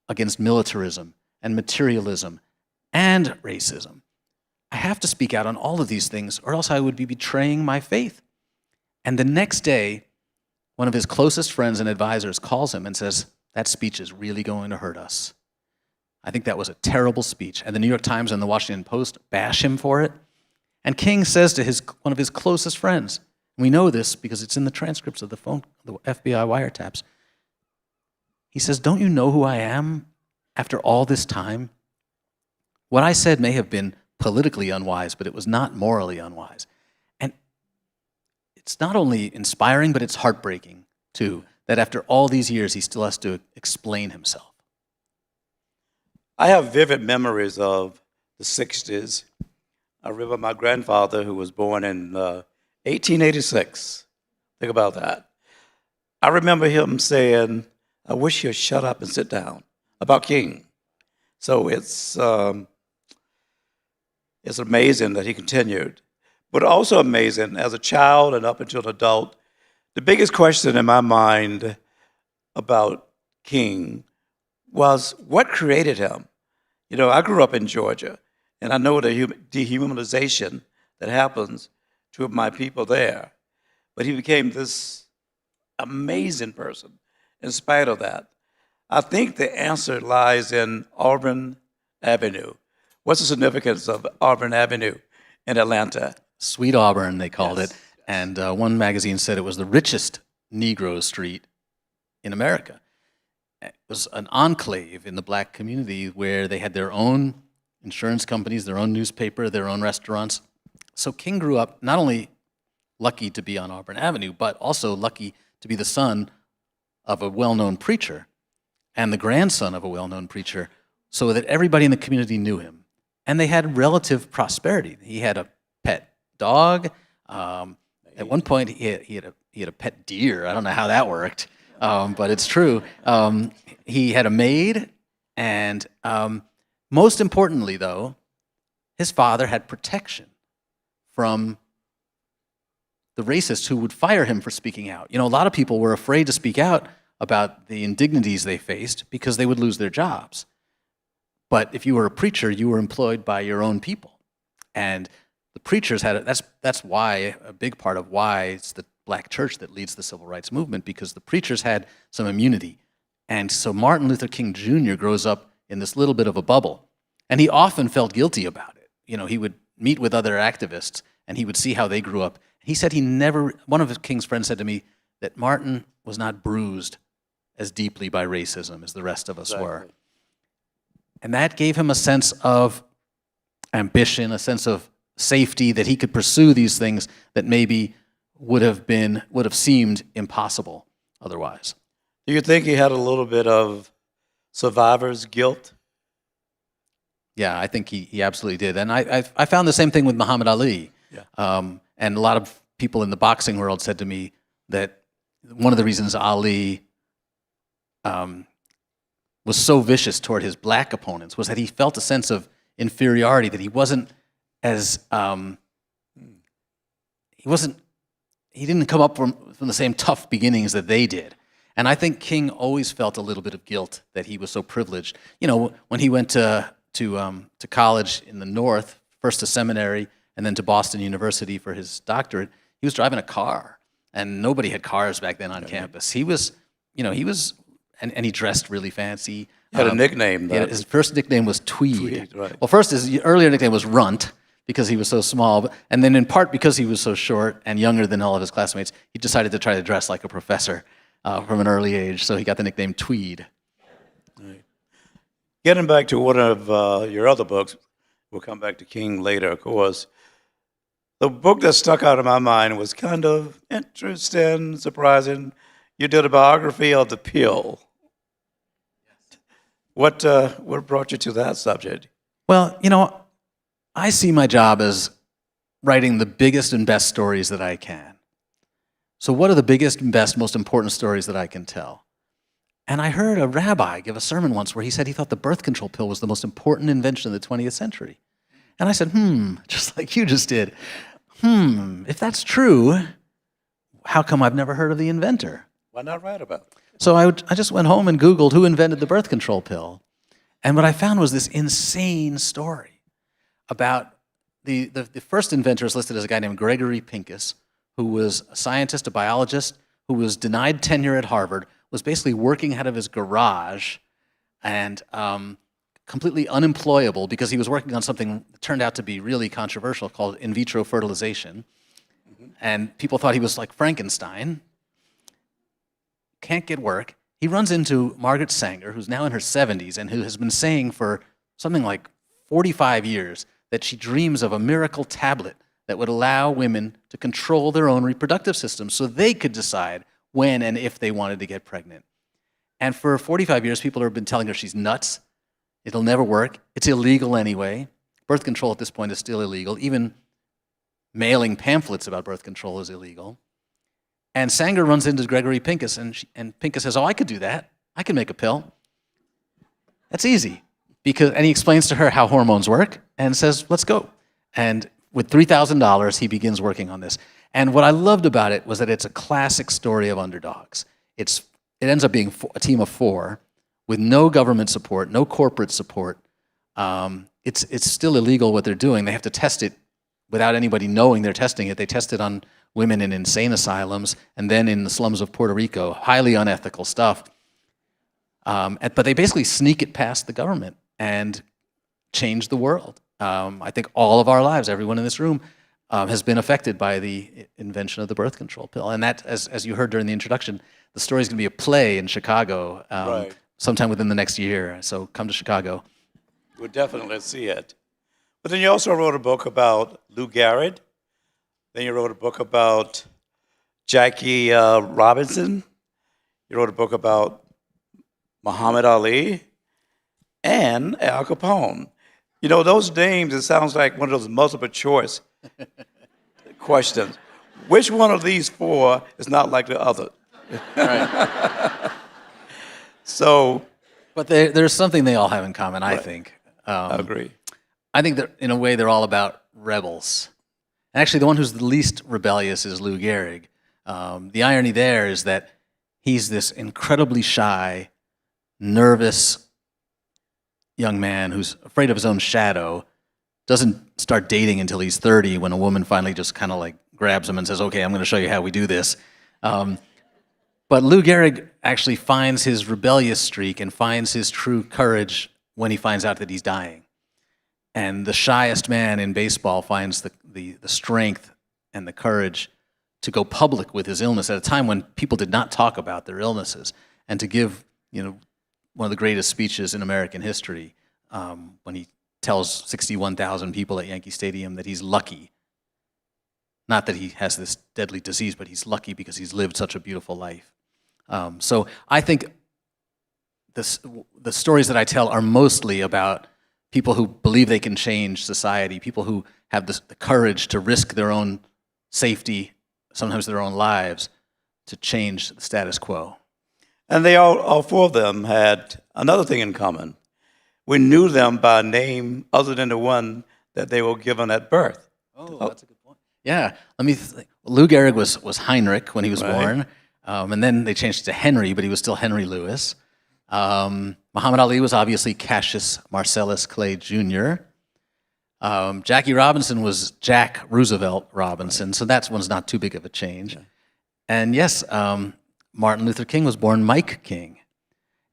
Speaker 5: against militarism and materialism and racism. I have to speak out on all of these things, or else I would be betraying my faith. And the next day, one of his closest friends and advisors calls him and says, that speech is really going to hurt us. I think that was a terrible speech. And the New York Times and the Washington Post bash him for it. And King says to one of his closest friends, and we know this because it's in the transcripts of the FBI wiretaps, he says, don't you know who I am after all this time? What I said may have been politically unwise, but it was not morally unwise. And it's not only inspiring, but it's heartbreaking, too, that after all these years, he still has to explain himself.
Speaker 6: I have vivid memories of the 60s. I remember my grandfather, who was born in 1886. Think about that. I remember him saying, I wish you'd shut up and sit down, about King. So it's amazing that he continued. But also amazing, as a child and up until an adult, the biggest question in my mind about King was what created him? You know, I grew up in Georgia, and I know the dehumanization that happens to my people there. But he became this amazing person in spite of that. I think the answer lies in Auburn Avenue. What's the significance of Auburn Avenue in Atlanta?
Speaker 5: Sweet Auburn, they called
Speaker 6: Yes.
Speaker 5: it. And one magazine said it was the richest Negro street in America. It was an enclave in the black community where they had their own insurance companies, their own newspaper, their own restaurants. So King grew up not only lucky to be on Auburn Avenue, but also lucky to be the son of a well-known preacher and the grandson of a well-known preacher, so that everybody in the community knew him. And they had relative prosperity. He had a pet dog. At one point, he had a pet deer. I don't know how that worked, but it's true. He had a maid, and most importantly, though, his father had protection from the racists who would fire him for speaking out. You know, a lot of people were afraid to speak out about the indignities they faced because they would lose their jobs. But if you were a preacher, you were employed by your own people. And the preachers had, that's why, a big part of why it's the black church that leads the civil rights movement, because the preachers had some immunity. And so Martin Luther King Jr. grows up in this little bit of a bubble. And he often felt guilty about it. You know, he would meet with other activists and he would see how they grew up. He said one of King's friends said to me that Martin was not bruised as deeply by racism as the rest of us were. And that gave him a sense of ambition, a sense of safety, that he could pursue these things that maybe would have seemed impossible otherwise.
Speaker 6: Do you think he had a little bit of survivor's guilt?
Speaker 5: Yeah, I think he absolutely did. And I found the same thing with Muhammad Ali.
Speaker 6: Yeah.
Speaker 5: And a lot of people in the boxing world said to me that one of the reasons Ali was so vicious toward his black opponents was that he felt a sense of inferiority, that he wasn't as he didn't come up from the same tough beginnings that they did. And I think King always felt a little bit of guilt that he was so privileged. You know, when he went to college in the North, first to seminary and then to Boston University for his doctorate, he was driving a car, and nobody had cars back then on campus. He was, and he dressed really fancy.
Speaker 6: He had a nickname.
Speaker 5: His first nickname was Tweed.
Speaker 6: Tweed, right.
Speaker 5: Well, first his earlier nickname was Runt, because he was so small, and then in part because he was so short and younger than all of his classmates, he decided to try to dress like a professor from an early age, so he got the nickname Tweed.
Speaker 6: Right. Getting back to one of your other books, we'll come back to King later, of course. The book that stuck out in my mind was kind of interesting, surprising. You did a biography of the pill. What brought you to that subject?
Speaker 5: Well, I see my job as writing the biggest and best stories that I can. So what are the biggest and best, most important stories that I can tell? And I heard a rabbi give a sermon once where he said he thought the birth control pill was the most important invention of the 20th century. And I said, just like you just did. If that's true, how come I've never heard of the inventor?
Speaker 6: Why not write about it?
Speaker 5: So I just went home and Googled who invented the birth control pill. And what I found was this insane story about the first inventor is listed as a guy named Gregory Pincus, who was a scientist, a biologist, who was denied tenure at Harvard, was basically working out of his garage and completely unemployable because he was working on something that turned out to be really controversial called in vitro fertilization. And people thought he was like Frankenstein. Can't get work. He runs into Margaret Sanger, who's now in her 70s and who has been saying for something like 45 years that she dreams of a miracle tablet that would allow women to control their own reproductive systems so they could decide when and if they wanted to get pregnant. And for 45 years, people have been telling her she's nuts. It'll never work. It's illegal anyway. Birth control at this point is still illegal. Even mailing pamphlets about birth control is illegal. And Sanger runs into Gregory Pincus, and Pincus says, "Oh, I could do that. I can make a pill. That's easy." And he explains to her how hormones work and says, "Let's go." And with $3,000, he begins working on this. And what I loved about it was that it's a classic story of underdogs. It ends up being a team of 4 with no government support, no corporate support. It's still illegal what they're doing. They have to test it without anybody knowing they're testing it. They test it on women in insane asylums and then in the slums of Puerto Rico. Highly unethical stuff. But they basically sneak it past the government and change the world. I think all of our lives, everyone in this room, has been affected by the invention of the birth control pill. And that, as you heard during the introduction, the story is going to be a play in Chicago sometime within the next year. So come to Chicago.
Speaker 6: We'll definitely see it. But then you also wrote a book about Lou Gehrig. Then you wrote a book about Jackie Robinson. You wrote a book about Muhammad Ali and Al Capone. You know, those names, it sounds like one of those multiple choice questions. Which one of these 4 is not like the other?
Speaker 5: Right.
Speaker 6: So,
Speaker 5: But there's something they all have in common, I think.
Speaker 6: I agree.
Speaker 5: I think that in a way they're all about rebels. And actually, the one who's the least rebellious is Lou Gehrig. The irony there is that he's this incredibly shy, nervous young man who's afraid of his own shadow, doesn't start dating until he's 30 when a woman finally just kind of like grabs him and says, "Okay, I'm going to show you how we do this." But Lou Gehrig actually finds his rebellious streak and finds his true courage when he finds out that he's dying. And the shyest man in baseball finds the strength and the courage to go public with his illness at a time when people did not talk about their illnesses, and to give, one of the greatest speeches in American history when he tells 61,000 people at Yankee Stadium that he's lucky. Not that he has this deadly disease, but he's lucky because he's lived such a beautiful life. So I think the stories that I tell are mostly about people who believe they can change society, people who have the courage to risk their own safety, sometimes their own lives, to change the status quo.
Speaker 6: And they all 4 of them had another thing in common. We knew them by name other than the one that they were given at birth.
Speaker 5: Oh, that's a good point. Yeah, Lou Gehrig was Heinrich when he was born, and then they changed it to Henry, but he was still Henry Louis. Muhammad Ali was obviously Cassius Marcellus Clay Jr. Jackie Robinson was Jack Roosevelt Robinson, so that one's not too big of a change. Yeah. And yes, Martin Luther King was born Mike King.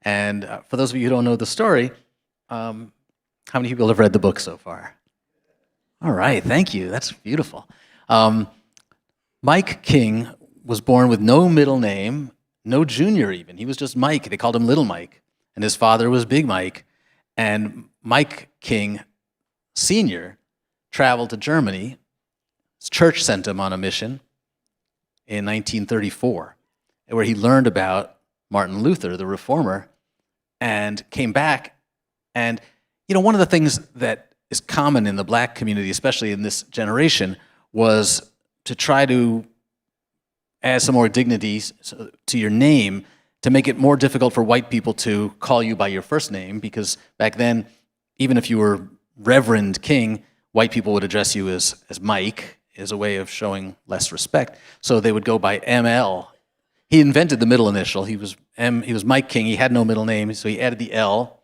Speaker 5: And for those of you who don't know the story, how many people have read the book so far? All right, thank you. That's beautiful. Mike King was born with no middle name, no junior even. He was just Mike. They called him Little Mike. And his father was Big Mike. And Mike King Sr. traveled to Germany. His church sent him on a mission in 1934, where he learned about Martin Luther, the reformer, and came back. And, one of the things that is common in the black community, especially in this generation, was to try to add some more dignity to your name to make it more difficult for white people to call you by your first name, because back then, even if you were Reverend King, white people would address you as Mike, as a way of showing less respect. So they would go by ML. He invented the middle initial. He was Mike King. He had no middle name, so he added the L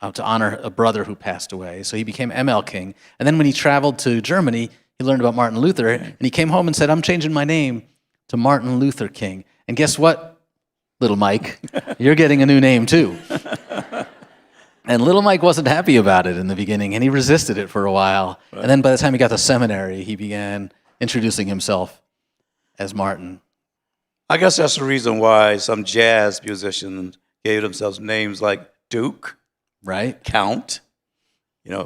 Speaker 5: to honor a brother who passed away. So he became ML King. And then when he traveled to Germany, he learned about Martin Luther, and he came home and said, "I'm changing my name to Martin Luther King." And guess what, Little Mike? You're getting a new name too. And Little Mike wasn't happy about it in the beginning, and he resisted it for a while. Right. And then by the time he got to seminary, he began introducing himself as Martin.
Speaker 6: I guess that's the reason why some jazz musicians gave themselves names like Duke,
Speaker 5: right?
Speaker 6: Count,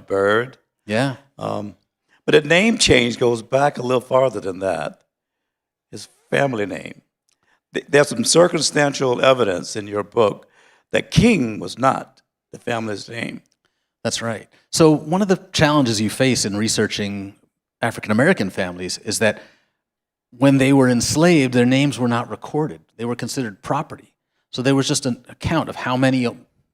Speaker 6: Bird.
Speaker 5: Yeah.
Speaker 6: But the name change goes back a little farther than that. His family name. There's some circumstantial evidence in your book that King was not the family's name.
Speaker 5: That's right. So one of the challenges you face in researching African American families is that when they were enslaved, their names were not recorded. They were considered property. So there was just an account of how many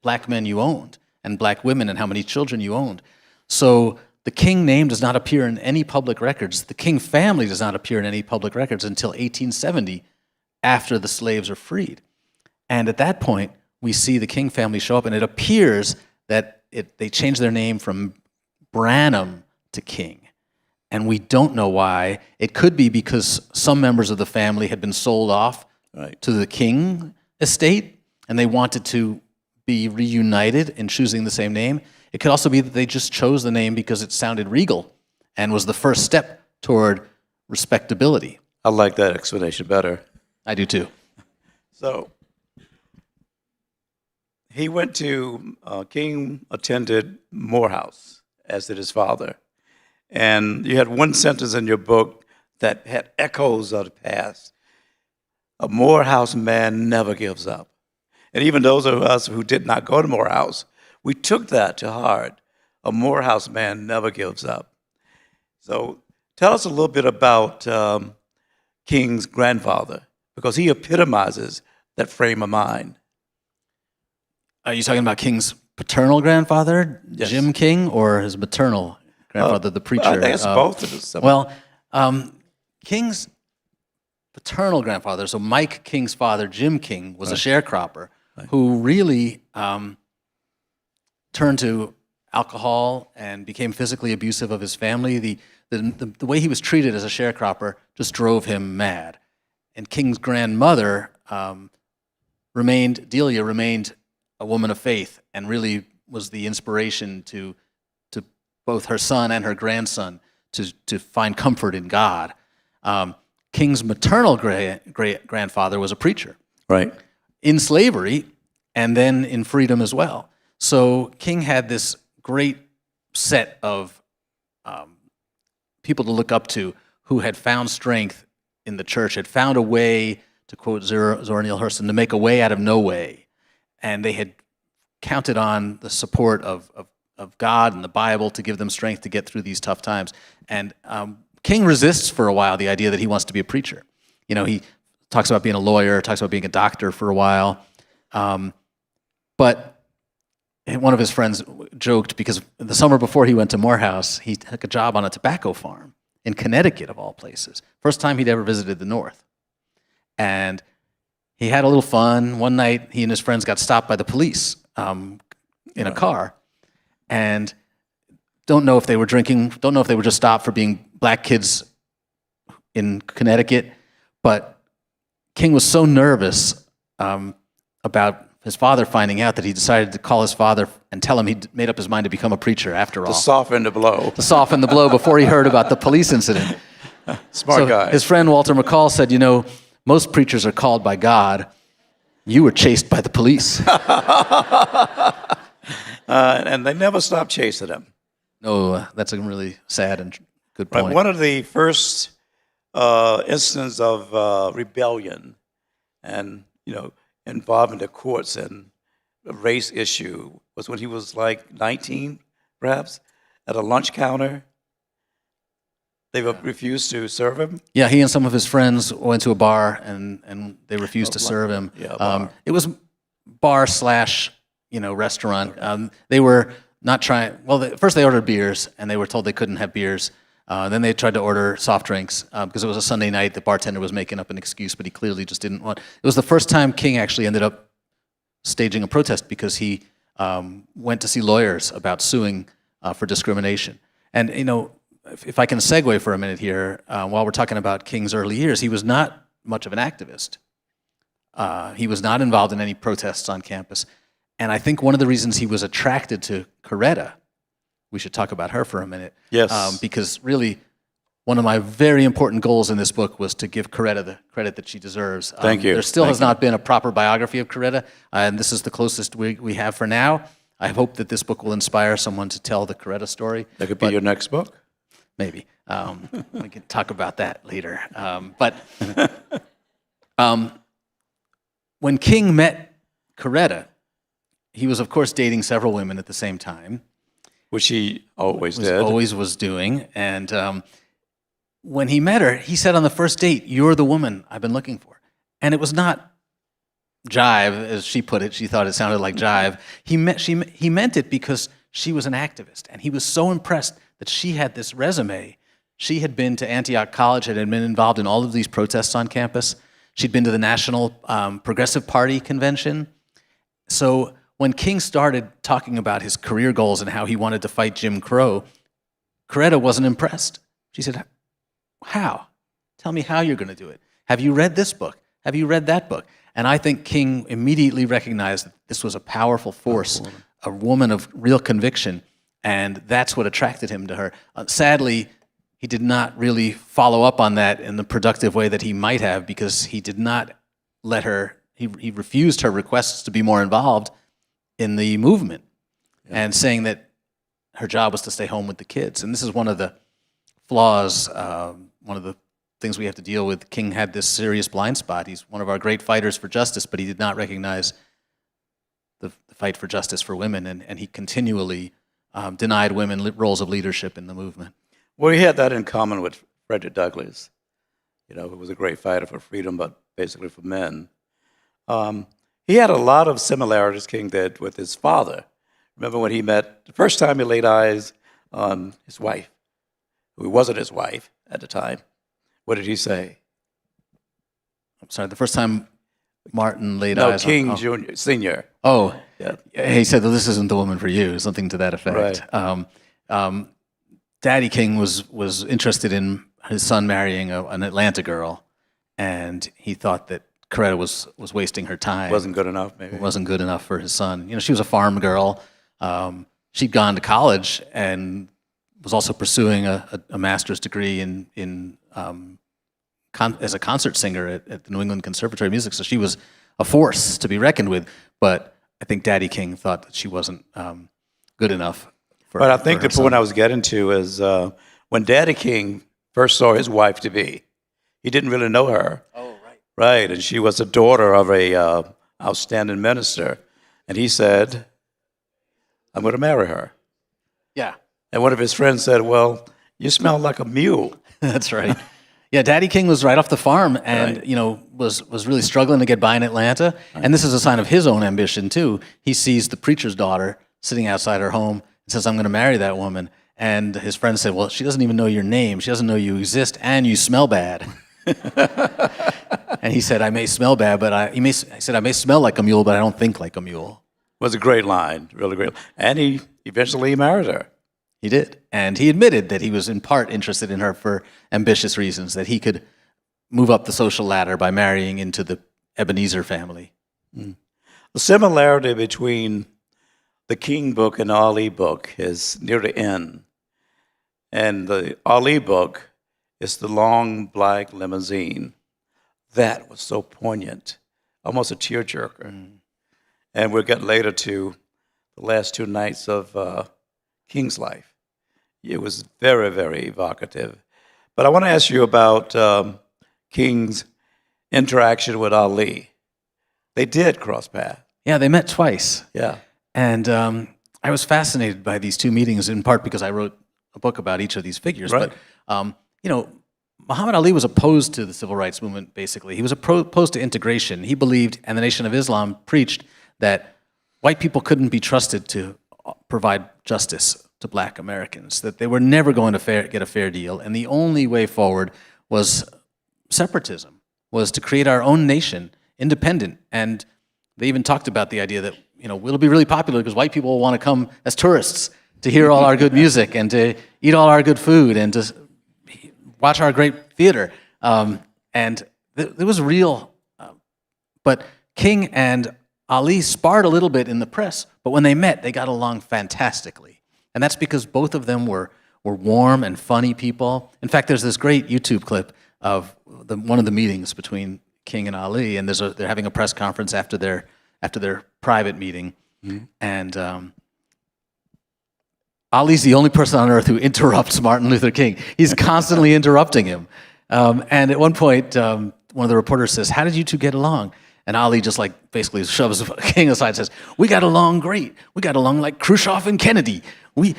Speaker 5: black men you owned and black women and how many children you owned. So the King name does not appear in any public records. The King family does not appear in any public records until 1870, after the slaves are freed. And at that point, we see the King family show up, and it appears that they changed their name from Branham to King. And we don't know why. It could be because some members of the family had been sold off to the King estate, and they wanted to be reunited in choosing the same name. It could also be that they just chose the name because it sounded regal and was the first step toward respectability.
Speaker 6: I like that explanation better.
Speaker 5: I do too.
Speaker 6: So he went to, King attended Morehouse, as did his father. And you had one sentence in your book that had echoes of the past. A Morehouse man never gives up. And even those of us who did not go to Morehouse, we took that to heart. A Morehouse man never gives up. So tell us a little bit about King's grandfather, because he epitomizes that frame of mind.
Speaker 5: Are you talking about King's paternal grandfather,
Speaker 6: Yes.
Speaker 5: Jim King, or his maternal grandfather, the preacher?
Speaker 6: I think it's both of us.
Speaker 5: Well, King's paternal grandfather, so Mike King's father, Jim King, was a sharecropper who really turned to alcohol and became physically abusive of his family. The way he was treated as a sharecropper just drove him mad. And King's grandmother, Delia, remained a woman of faith and really was the inspiration to both her son and her grandson to find comfort in God. King's maternal grandfather was a preacher.
Speaker 6: Right.
Speaker 5: In slavery and then in freedom as well. So King had this great set of people to look up to who had found strength in the church, had found a way, to quote Zora Neale Hurston, to make a way out of no way. And they had counted on the support of God and the Bible to give them strength to get through these tough times. And King resists for a while the idea that he wants to be a preacher. You know, he talks about being a lawyer, talks about being a doctor for a while. But one of his friends joked because the summer before he went to Morehouse, he took a job on a tobacco farm in Connecticut, of all places. First time he'd ever visited the North. And he had a little fun. One night, he and his friends got stopped by the police in a car. And don't know if they were drinking, don't know if they were just stopped for being black kids in Connecticut. But King was so nervous about his father finding out that he decided to call his father and tell him he'd made up his mind to become a preacher after all.
Speaker 6: To soften the blow.
Speaker 5: To soften the blow before he heard about the police incident.
Speaker 6: Smart guy.
Speaker 5: His friend Walter McCall said, you know, most preachers are called by God. You were chased by the police.
Speaker 6: And they never stopped chasing him.
Speaker 5: No, that's a really sad and good point.
Speaker 6: Right. One of the first instances of rebellion and, you know, involving the courts and a race issue was when he was like 19, perhaps, at a lunch counter. They refused to serve him.
Speaker 5: Yeah, he and some of his friends went to a bar and they refused to serve him.
Speaker 6: Yeah, bar.
Speaker 5: It was bar / restaurant. They were not trying. Well, first they ordered beers and they were told they couldn't have beers. Then they tried to order soft drinks because it was a Sunday night. The bartender was making up an excuse, but he clearly just didn't want. It was the first time King actually ended up staging a protest because he went to see lawyers about suing for discrimination. And you know, if I can segue for a minute here, while we're talking about King's early years, he was not much of an activist. He was not involved in any protests on campus. And I think one of the reasons he was attracted to Coretta, we should talk about her for a minute.
Speaker 6: Yes.
Speaker 5: Because really, one of my very important goals in this book was to give Coretta the credit that she deserves.
Speaker 6: Thank you.
Speaker 5: There still has not been a proper biography of Coretta, and this is the closest we have for now. I hope that this book will inspire someone to tell the Coretta story.
Speaker 6: That could be your next book.
Speaker 5: Maybe. We can talk about that later. But when King met Coretta, he was, of course, dating several women at the same time.
Speaker 6: Which he always
Speaker 5: was
Speaker 6: did.
Speaker 5: always was doing. And when he met her, he said on the first date, "You're the woman I've been looking for." And it was not jive, as she put it. She thought it sounded like jive. He meant it because she was an activist, and he was so impressed that she had this resume. She had been to Antioch College and had been involved in all of these protests on campus. She'd been to the National Progressive Party convention. So when King started talking about his career goals and how he wanted to fight Jim Crow, Coretta wasn't impressed. She said, "How? Tell me how you're going to do it. Have you read this book? Have you read that book?" And I think King immediately recognized that this was a powerful force, a woman of real conviction, and that's what attracted him to her. Sadly, he did not really follow up on that in the productive way that he might have, because he did not let her, he refused her requests to be more involved in the movement, and saying that her job was to stay home with the kids. And this is one of the flaws, one of the things we have to deal with. King had this serious blind spot. He's one of our great fighters for justice, but he did not recognize the fight for justice for women, and he continually denied women roles of leadership in the movement.
Speaker 6: Well, he had that in common with Frederick Douglass, who was a great fighter for freedom, but basically for men. He had a lot of similarities, King did, with his father. Remember when he met, the first time he laid eyes on his wife, who wasn't his wife at the time, what did he say?
Speaker 5: I'm sorry, the first time Martin laid eyes on...
Speaker 6: King Jr., Sr.
Speaker 5: Oh,
Speaker 6: Yeah.
Speaker 5: He said, "Well, this isn't the woman for you," something to that effect.
Speaker 6: Right.
Speaker 5: Daddy King was interested in his son marrying an Atlanta girl, and he thought that Coretta was wasting her time.
Speaker 6: Wasn't good enough, maybe.
Speaker 5: It wasn't good enough for his son. She was a farm girl. She'd gone to college and was also pursuing a master's degree as a concert singer at the New England Conservatory of Music. So she was a force to be reckoned with. But I think Daddy King thought that she wasn't good enough.
Speaker 6: But I think the point I was getting to is when Daddy King first saw his wife-to-be, he didn't really know her.
Speaker 5: Oh, right.
Speaker 6: Right, and she was the daughter of a outstanding minister. And he said, "I'm going to marry her."
Speaker 5: Yeah.
Speaker 6: And one of his friends said, "Well, you smell like a mule."
Speaker 5: That's right. Yeah, Daddy King was right off the farm and, was really struggling to get by in Atlanta. Right. And this is a sign of his own ambition, too. He sees the preacher's daughter sitting outside her home and says, "I'm going to marry that woman." And his friend said, "Well, she doesn't even know your name. She doesn't know you exist, and you smell bad." And he said, "I may smell bad, but I may smell like a mule, but I don't think like a mule."
Speaker 6: It was a great line, really great. And he eventually married her.
Speaker 5: He did. And he admitted that he was in part interested in her for ambitious reasons, that he could move up the social ladder by marrying into the Ebenezer family.
Speaker 6: The similarity between the King book and the Ali book is near the end. And the Ali book is the long black limousine. That was so poignant, almost a tearjerker. And we'll get later to the last two nights of King's life. It was very, very evocative. But I want to ask you about King's interaction with Ali. They did cross paths.
Speaker 5: Yeah, they met twice.
Speaker 6: Yeah.
Speaker 5: And I was fascinated by these two meetings, in part because I wrote a book about each of these figures.
Speaker 6: Right.
Speaker 5: But, Muhammad Ali was opposed to the civil rights movement, basically. He was opposed to integration. He believed, and the Nation of Islam preached, that white people couldn't be trusted to provide justice to black Americans, that they were never going to get a fair deal, and the only way forward was separatism, was to create our own nation, independent. And they even talked about the idea that, it'll be really popular because white people will want to come as tourists to hear all our good music and to eat all our good food and to watch our great theater. And there was real, but King and Ali sparred a little bit in the press, but when they met, they got along fantastically. And that's because both of them were warm and funny people. In fact, there's this great YouTube clip of one of the meetings between King and Ali, and they're having a press conference after their private meeting. Mm-hmm. And Ali's the only person on earth who interrupts Martin Luther King. He's constantly interrupting him. And at one point, one of the reporters says, "How did you two get along?" And Ali just like basically shoves King aside and says, "We got along great. We got along like Khrushchev and Kennedy. We."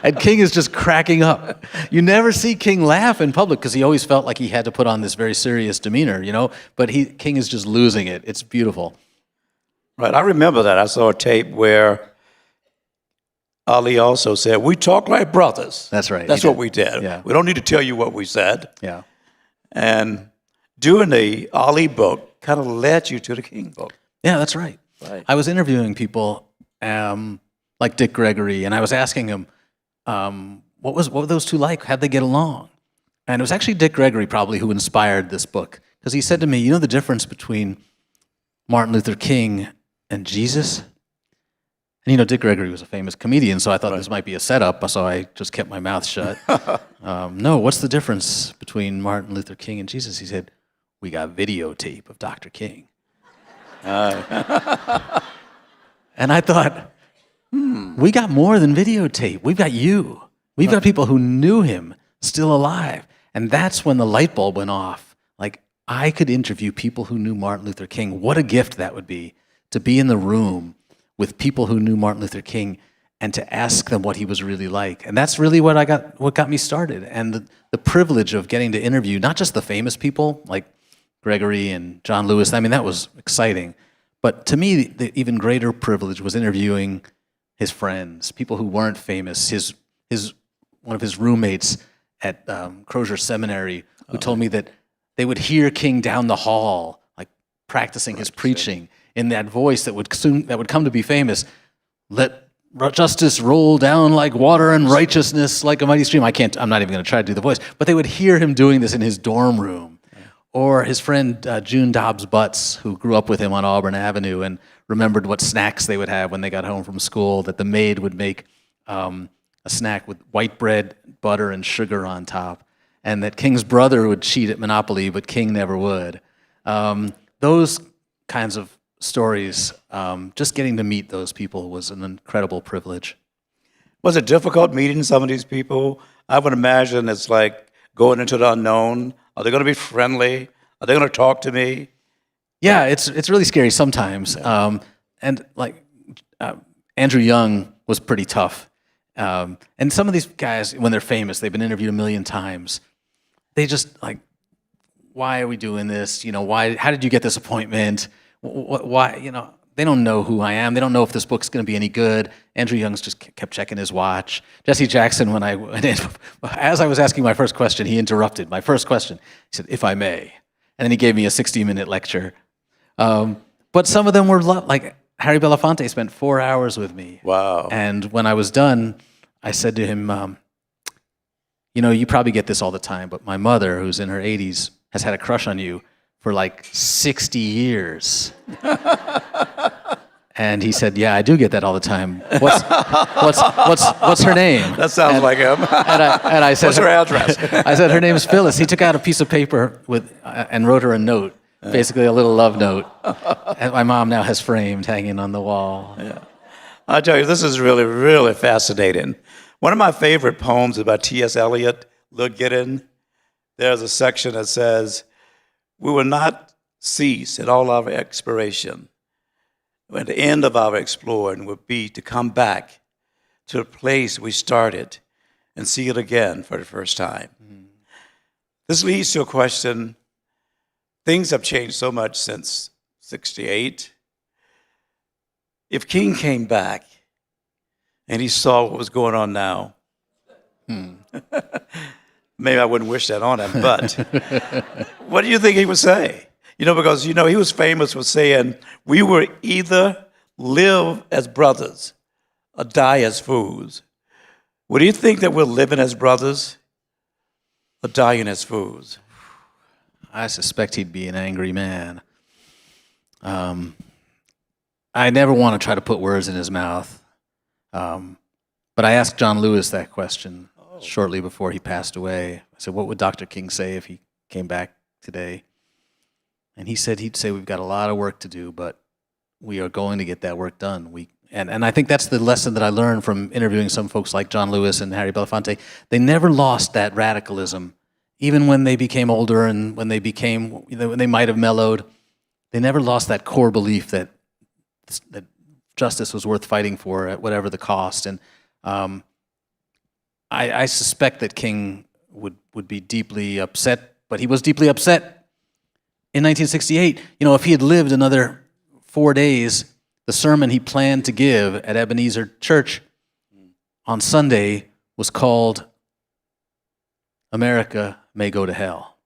Speaker 5: And King is just cracking up. You never see King laugh in public because he always felt like he had to put on this very serious demeanor, you know? But King is just losing it. It's beautiful.
Speaker 6: Right, I remember that. I saw a tape where Ali also said, "We talk like brothers."
Speaker 5: That's right.
Speaker 6: That's what we did.
Speaker 5: Yeah.
Speaker 6: We don't need to tell you what we said.
Speaker 5: Yeah.
Speaker 6: And doing the Ali book kind of led you to the King book.
Speaker 5: Yeah, that's right.
Speaker 6: Right.
Speaker 5: I was interviewing people like Dick Gregory, and I was asking him, what were those two like? How'd they get along? And it was actually Dick Gregory probably who inspired this book, because he said to me, "You know the difference between Martin Luther King and Jesus?" And you know, Dick Gregory was a famous comedian, so I thought this might be a setup, so I just kept my mouth shut. No, what's the difference between Martin Luther King and Jesus? He said, "We got videotape of Dr. King." And I thought, we got more than videotape. We've got you. We've got people who knew him still alive. And that's when the light bulb went off. Like, I could interview people who knew Martin Luther King. What a gift that would be, to be in the room with people who knew Martin Luther King and to ask them what he was really like. And that's really what got me started. And the privilege of getting to interview not just the famous people like Gregory and John Lewis. I mean, that was exciting. But to me, the even greater privilege was interviewing his friends, people who weren't famous. One of his roommates at Crozier Seminary, who told me that they would hear King down the hall, like practicing his preaching in that voice that would come to be famous. "Let justice roll down like water and righteousness like a mighty stream." I'm not even going to try to do the voice, but they would hear him doing this in his dorm room. Or his friend June Dobbs Butts, who grew up with him on Auburn Avenue and remembered what snacks they would have when they got home from school, that the maid would make a snack with white bread, butter, and sugar on top, and that King's brother would cheat at Monopoly, but King never would. Those kinds of stories, just getting to meet those people was an incredible privilege.
Speaker 6: Was it difficult meeting some of these people? I would imagine it's like going into the unknown. Are they going to be friendly? Are they going to talk to me?
Speaker 5: Yeah, it's really scary sometimes. And like Andrew Young was pretty tough. And some of these guys, when they're famous, they've been interviewed a million times. They just like, "Why are we doing this? You know, why? How did you get this appointment? Why? You know, they don't know who I am. They don't know if this book's going to be any good." Andrew Young's just kept checking his watch. Jesse Jackson, when I went in, as I was asking my first question, he interrupted my first question. He said, "If I may," and then he gave me a 60-minute lecture. But some of them were like Harry Belafonte spent 4 hours with me.
Speaker 6: Wow!
Speaker 5: And when I was done, I said to him, "You know, you probably get this all the time, but my mother, who's in her 80s, has had a crush on you for like 60 years." And he said, "Yeah, I do get that all the time. What's her name?"
Speaker 6: That sounds like him.
Speaker 5: And I said,
Speaker 6: "What's her address?"
Speaker 5: I said, "Her name's Phyllis." He took out a piece of paper and wrote her a note, basically a little love note. And my mom now has framed hanging on the wall.
Speaker 6: Yeah. I tell you, this is really, really fascinating. One of my favorite poems is by T.S. Eliot, Look Giddin. There's a section that says, "We will not cease in all our exploration. At the end of our exploring would be to come back to the place we started and see it again for the first time." This leads to a question. Things have changed so much since 68. If King came back and he saw what was going on now, maybe I wouldn't wish that on him, but what do you think he would say? You know, because, you know, he was famous for saying, "We will either live as brothers or die as fools." Would you think that we're living as brothers or dying as fools?
Speaker 5: I suspect he'd be an angry man. I never want to try to put words in his mouth. But I asked John Lewis that question shortly before he passed away. I said, "What would Dr. King say if he came back today?" And he said he'd say, "We've got a lot of work to do, but we are going to get that work done." And I think that's the lesson that I learned from interviewing some folks like John Lewis and Harry Belafonte. They never lost that radicalism even when they became older and when they might have mellowed, they never lost that core belief that justice was worth fighting for at whatever the cost. And I suspect that King would be deeply upset, but he was deeply upset in 1968. If he had lived another 4 days, the sermon he planned to give at Ebenezer Church on Sunday was called America May Go to Hell.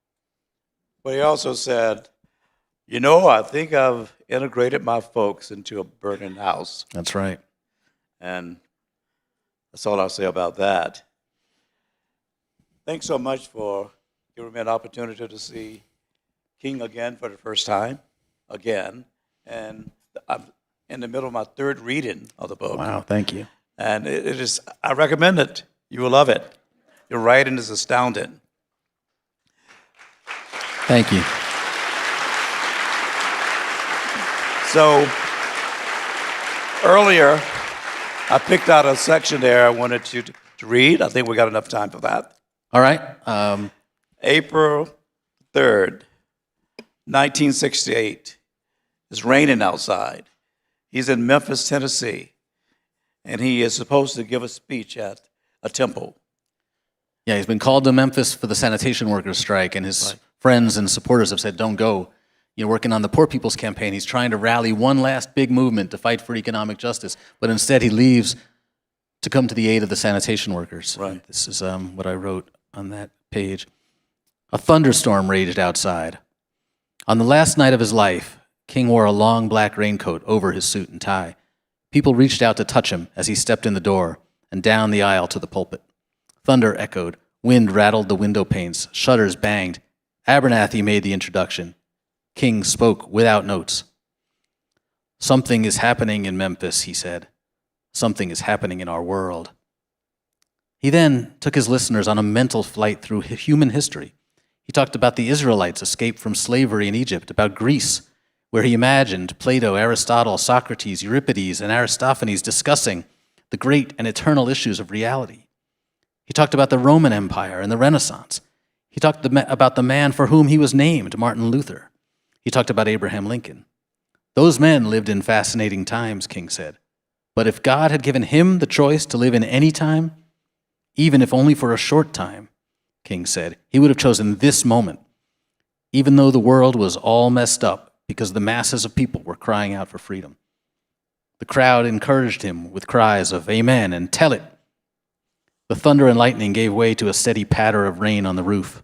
Speaker 6: But he also said, I think I've integrated my folks into a burning house.
Speaker 5: That's right.
Speaker 6: And that's all I'll say about that. Thanks so much for giving me an opportunity to see King again for the first time, again. And I'm in the middle of my third reading of the book.
Speaker 5: Wow, thank you.
Speaker 6: And I recommend it. You will love it. Your writing is astounding.
Speaker 5: Thank you.
Speaker 6: So earlier, I picked out a section there I wanted you to read. I think we got enough time for that.
Speaker 5: All right.
Speaker 6: April 3rd, 1968. It's raining outside. He's in Memphis, Tennessee, and he is supposed to give a speech at a temple.
Speaker 5: Yeah, he's been called to Memphis for the sanitation workers' strike, and his friends and supporters have said, don't go. Working on the Poor People's Campaign, he's trying to rally one last big movement to fight for economic justice, but instead he leaves to come to the aid of the sanitation workers.
Speaker 6: Right.
Speaker 5: This is what I wrote on that page. A thunderstorm raged outside. On the last night of his life, King wore a long black raincoat over his suit and tie. People reached out to touch him as he stepped in the door and down the aisle to the pulpit. Thunder echoed, wind rattled the window panes, shutters banged. Abernathy made the introduction. King spoke without notes. Something is happening in Memphis, he said. Something is happening in our world. He then took his listeners on a mental flight through human history. He talked about the Israelites' escape from slavery in Egypt, about Greece, where he imagined Plato, Aristotle, Socrates, Euripides, and Aristophanes discussing the great and eternal issues of reality. He talked about the Roman Empire and the Renaissance. He talked about the man for whom he was named, Martin Luther. He talked about Abraham Lincoln. Those men lived in fascinating times, King said. But if God had given him the choice to live in any time, even if only for a short time, King said, he would have chosen this moment, even though the world was all messed up because the masses of people were crying out for freedom. The crowd encouraged him with cries of amen and tell it. The thunder and lightning gave way to a steady patter of rain on the roof.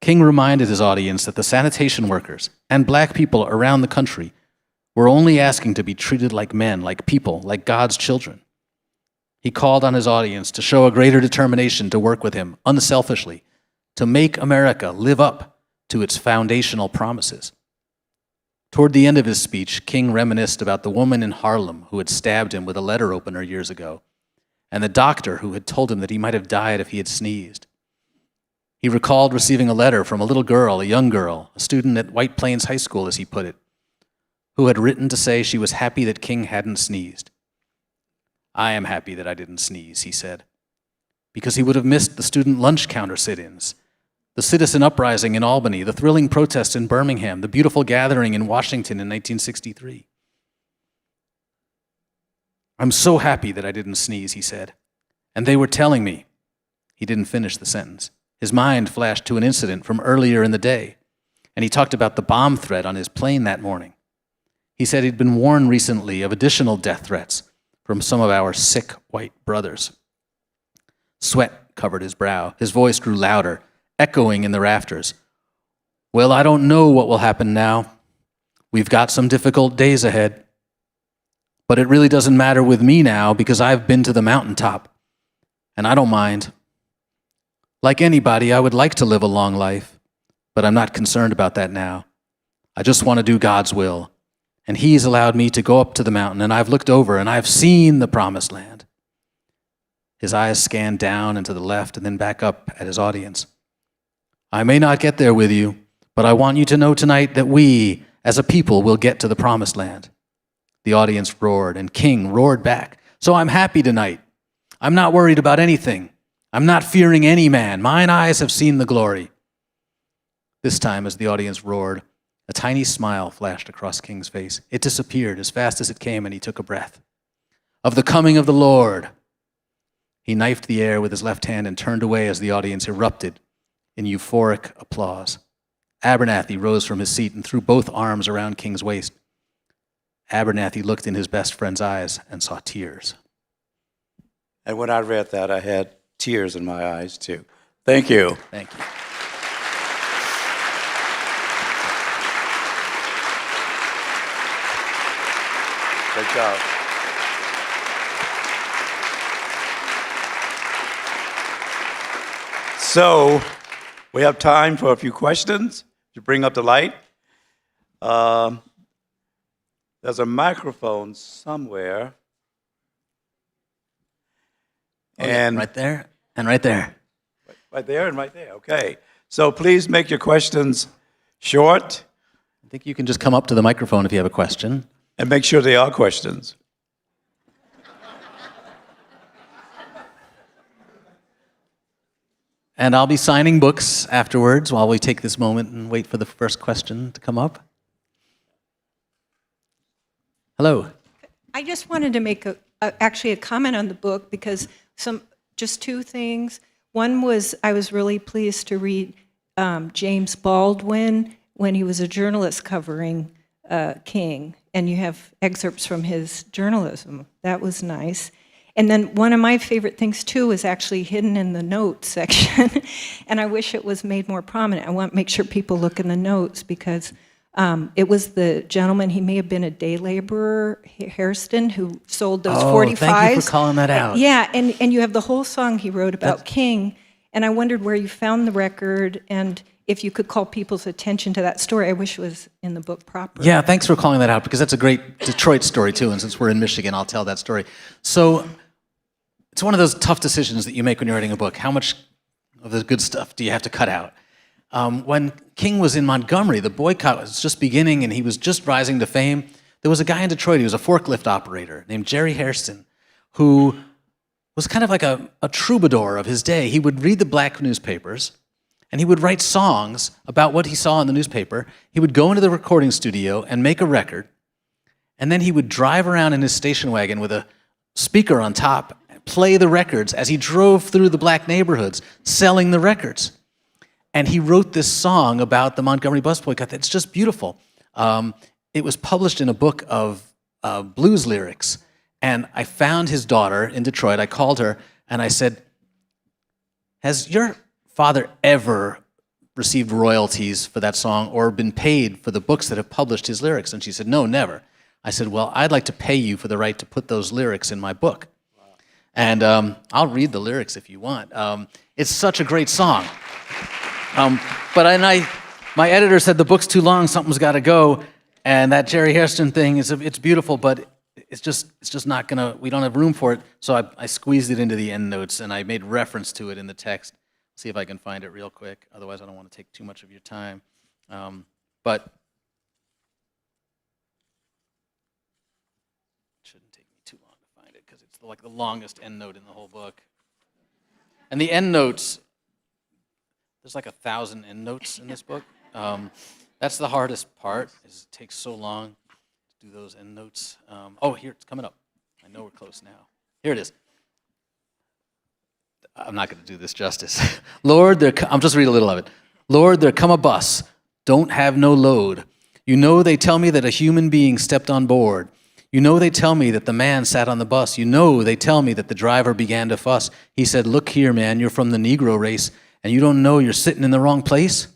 Speaker 5: King reminded his audience that the sanitation workers and black people around the country were only asking to be treated like men, like people, like God's children. He called on his audience to show a greater determination to work with him unselfishly, to make America live up to its foundational promises. Toward the end of his speech, King reminisced about the woman in Harlem who had stabbed him with a letter opener years ago, and the doctor who had told him that he might have died if he had sneezed. He recalled receiving a letter from a little girl, a young girl, a student at White Plains High School, as he put it, who had written to say she was happy that King hadn't sneezed. I am happy that I didn't sneeze, he said, because he would have missed the student lunch counter sit-ins, the citizen uprising in Albany, the thrilling protest in Birmingham, the beautiful gathering in Washington in 1963. I'm so happy that I didn't sneeze, he said. And they were telling me. He didn't finish the sentence. His mind flashed to an incident from earlier in the day, and he talked about the bomb threat on his plane that morning. He said he'd been warned recently of additional death threats from some of our sick white brothers. Sweat covered his brow. His voice grew louder, echoing in the rafters. Well, I don't know what will happen now. We've got some difficult days ahead. But it really doesn't matter with me now because I've been to the mountaintop, and I don't mind. Like anybody, I would like to live a long life, but I'm not concerned about that now. I just want to do God's will. And He's allowed me to go up to the mountain, and I've looked over, and I've seen the promised land. His eyes scanned down and to the left and then back up at his audience. I may not get there with you, but I want you to know tonight that we, as a people, will get to the promised land. The audience roared, and King roared back. So I'm happy tonight. I'm not worried about anything. I'm not fearing any man. Mine eyes have seen the glory. This time, as the audience roared, a tiny smile flashed across King's face. It disappeared as fast as it came, and he took a breath. Of the coming of the Lord. He knifed the air with his left hand and turned away as the audience erupted in euphoric applause. Abernathy rose from his seat and threw both arms around King's waist. Abernathy looked in his best friend's eyes and saw tears.
Speaker 6: And when I read that, I had tears in my eyes, too. Thank you.
Speaker 5: Thank you.
Speaker 6: Good job. So, we have time for a few questions to bring up the light. There's a microphone somewhere. And
Speaker 5: right there and right there.
Speaker 6: Right there and right there, okay. So please make your questions short.
Speaker 5: I think you can just come up to the microphone if you have a question.
Speaker 6: And make sure they are questions.
Speaker 5: And I'll be signing books afterwards while we take this moment and wait for the first question to come up. Hello.
Speaker 7: I just wanted to make actually a comment on the book because just two things. One was I was really pleased to read James Baldwin when he was a journalist covering King, and you have excerpts from his journalism. That was nice. And then one of my favorite things, too, is actually hidden in the notes section, and I wish it was made more prominent. I want to make sure people look in the notes because it was the gentleman, he may have been a day laborer, Hairston, who sold those 45s.
Speaker 5: Thank you for calling that out.
Speaker 7: Yeah, and you have the whole song he wrote about King, and I wondered where you found the record and if you could call people's attention to that story. I wish it was in the book proper.
Speaker 5: Yeah, thanks for calling that out because that's a great Detroit story too, and since we're in Michigan, I'll tell that story. So it's one of those tough decisions that you make when you're writing a book. How much of the good stuff do you have to cut out? When King was in Montgomery, the boycott was just beginning and he was just rising to fame. There was a guy in Detroit, he was a forklift operator named Jerry Hairston, who was kind of like a troubadour of his day. He would read the black newspapers and he would write songs about what he saw in the newspaper. He would go into the recording studio and make a record, and then he would drive around in his station wagon with a speaker on top, play the records as he drove through the black neighborhoods selling the records. And he wrote this song about the Montgomery bus boycott that's just beautiful. It was published in a book of blues lyrics. And I found his daughter in Detroit. I called her and I said, has your father ever received royalties for that song or been paid for the books that have published his lyrics? And she said, no, never. I said, well, I'd like to pay you for the right to put those lyrics in my book. Wow. And I'll read the lyrics if you want. It's such a great song. My editor said the book's too long, something's got to go, and that Jerry Hairston thing it's beautiful, but it's just not gonna. We don't have room for it. So I squeezed it into the endnotes, and I made reference to it in the text. See if I can find it real quick. Otherwise, I don't want to take too much of your time. But it shouldn't take me too long to find it because it's like the longest endnote in the whole book. And the endnotes. There's like 1,000 endnotes in this book. That's the hardest part, is it takes so long to do those endnotes. Here, it's coming up. I know we're close now. Here it is. I'm not going to do this justice. Lord, I'm just read a little of it. Lord, there come a bus, don't have no load. You know they tell me that a human being stepped on board. You know they tell me that the man sat on the bus. You know they tell me that the driver began to fuss. He said, look here, man, you're from the Negro race, and you don't know you're sitting in the wrong place?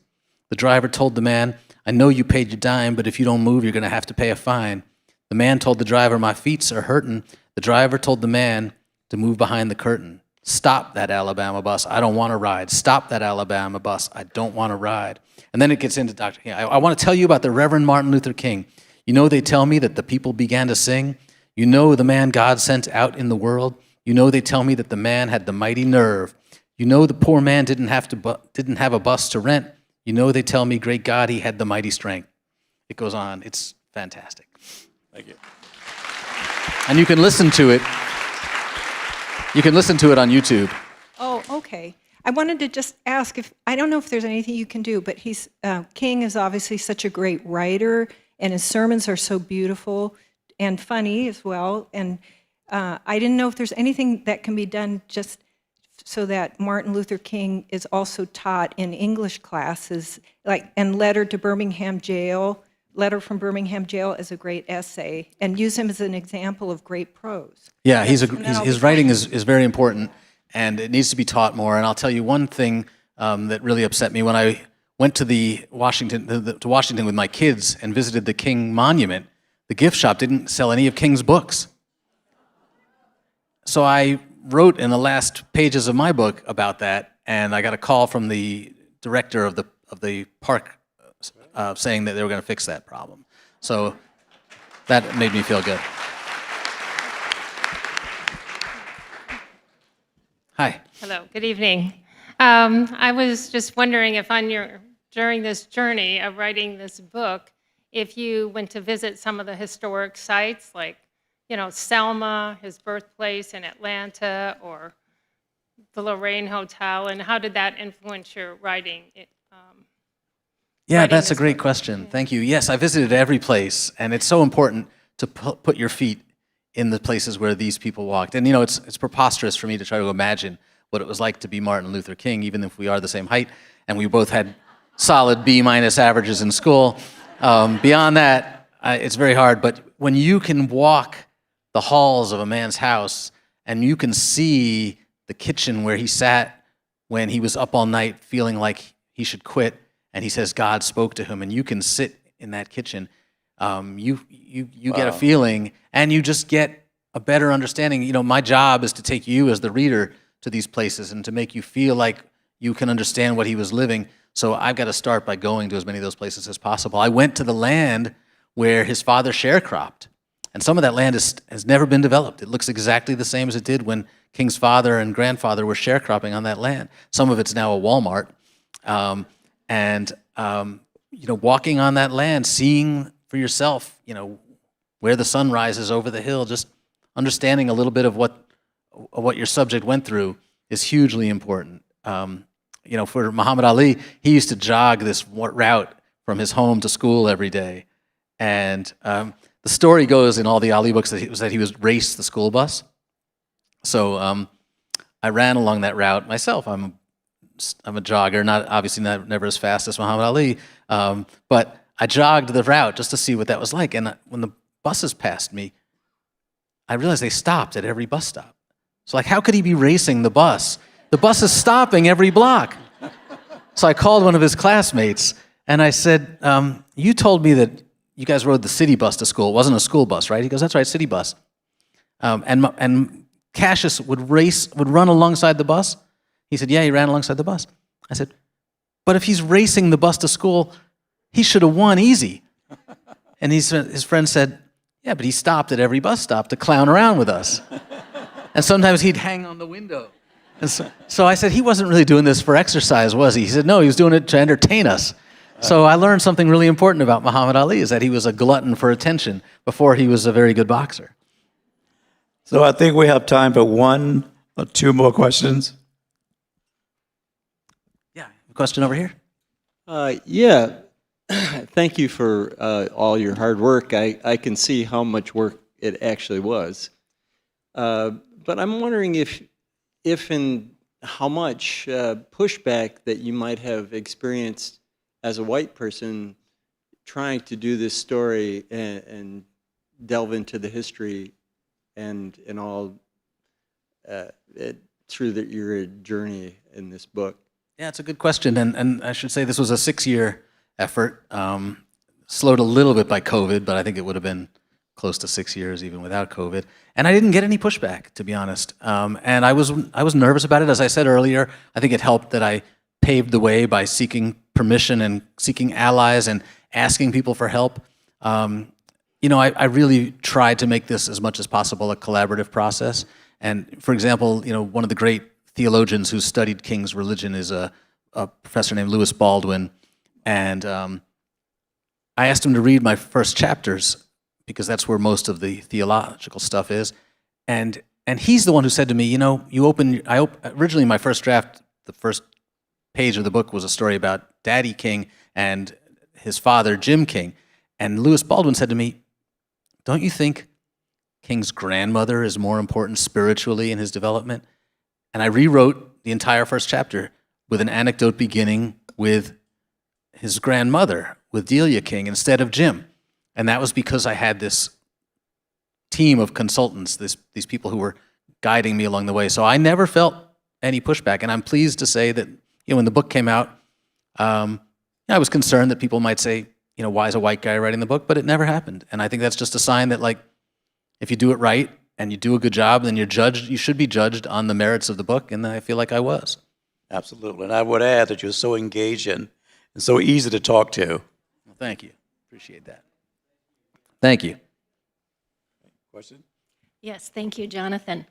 Speaker 5: The driver told the man, I know you paid your dime, but if you don't move, you're going to have to pay a fine. The man told the driver, my feet are hurting. The driver told the man to move behind the curtain. Stop that Alabama bus. I don't want to ride. Stop that Alabama bus. I don't want to ride. And then it gets into Dr. King. I want to tell you about the Reverend Martin Luther King. You know they tell me that the people began to sing. You know the man God sent out in the world. You know they tell me that the man had the mighty nerve. You know the poor man didn't have a bus to rent. You know they tell me, great God, he had the mighty strength. It goes on. It's fantastic.
Speaker 6: Thank you.
Speaker 5: And you can listen to it. You can listen to it on YouTube.
Speaker 7: Oh, okay. Okay. I wanted to just ask if, I don't know if there's anything you can do, but King is obviously such a great writer, and his sermons are so beautiful and funny as well. And I didn't know if there's anything that can be done just so that Martin Luther King is also taught in English classes, and Letter from Birmingham Jail is a great essay, and use him as an example of great prose.
Speaker 5: Yeah, his writing is very important, and it needs to be taught more. And I'll tell you one thing that really upset me when I went to Washington with my kids and visited the King Monument. The gift shop didn't sell any of King's books. So I wrote in the last pages of my book about that, and I got a call from the director of the park saying that they were going to fix that problem. So that made me feel good. Hi.
Speaker 8: Hello, good evening. I was just wondering if during this journey of writing this book, if you went to visit some of the historic sites, like, Selma, his birthplace in Atlanta, or the Lorraine Hotel, and how did that influence your writing?
Speaker 5: Yeah, that's a great question. Thank you. Yes, I visited every place, and it's so important to put your feet in the places where these people walked. And it's preposterous for me to try to imagine what it was like to be Martin Luther King, even if we are the same height, and we both had solid B- averages in school. Beyond that, it's very hard. But when you can walk the halls of a man's house, and you can see the kitchen where he sat when he was up all night feeling like he should quit, and he says God spoke to him, and you can sit in that kitchen, you get a feeling, and you just get a better understanding. My job is to take you as the reader to these places and to make you feel like you can understand what he was living. So I've got to start by going to as many of those places as possible. I went to the land where his father sharecropped. And some of that land has never been developed. It looks exactly the same as it did when King's father and grandfather were sharecropping on that land. Some of it's now a Walmart. Walking on that land, seeing for yourself, where the sun rises over the hill, just understanding a little bit of what your subject went through is hugely important. For Muhammad Ali, he used to jog this route from his home to school every day. And the story goes in all the Ali books that he was raced the school bus. So I ran along that route myself. I'm a jogger, never as fast as Muhammad Ali, but I jogged the route just to see what that was like. And when the buses passed me, I realized they stopped at every bus stop. So how could he be racing the bus? The bus is stopping every block. So I called one of his classmates and I said, you told me that you guys rode the city bus to school. It wasn't a school bus, right? He goes, that's right, city bus. And Cassius would run alongside the bus. He said, yeah, he ran alongside the bus. I said, but if he's racing the bus to school, he should have won easy. And his friend said, yeah, but he stopped at every bus stop to clown around with us. And sometimes he'd hang on the window. And so I said, he wasn't really doing this for exercise, was he? He said, no, he was doing it to entertain us. So I learned something really important about Muhammad Ali, is that he was a glutton for attention before he was a very good boxer.
Speaker 6: So I think we have time for one or two more questions.
Speaker 5: Yeah, a question over here?
Speaker 9: Yeah, thank you for all your hard work. I can see how much work it actually was. But I'm wondering if and how much pushback that you might have experienced as a white person trying to do this story and delve into the history and all through your journey in this book.
Speaker 5: Yeah, it's a good question, and I should say this was a 6-year effort, slowed a little bit by COVID, but I think it would have been close to 6 years even without COVID. And I didn't get any pushback, to be honest. And I was nervous about it. As I said earlier, I think it helped that I paved the way by seeking permission and seeking allies and asking people for help. I really tried to make this as much as possible a collaborative process. And for example, one of the great theologians who studied King's religion is a professor named Lewis Baldwin. And I asked him to read my first chapters because that's where most of the theological stuff is. And he's the one who said to me, originally my first draft the first page of the book was a story about Daddy King and his father, Jim King. And Lewis Baldwin said to me, don't you think King's grandmother is more important spiritually in his development? And I rewrote the entire first chapter with an anecdote beginning with his grandmother, with Delia King, instead of Jim. And that was because I had this team of consultants, these people who were guiding me along the way. So I never felt any pushback. And I'm pleased to say that when the book came out, I was concerned that people might say, why is a white guy writing the book? But it never happened. And I think that's just a sign that, like, if you do it right and you do a good job, then you should be judged on the merits of the book. And I feel like I was.
Speaker 6: Absolutely. And I would add that you're so engaging and so easy to talk to.
Speaker 5: Well, thank you. Appreciate that. Thank you.
Speaker 6: Question?
Speaker 10: Yes, thank you, Jonathan.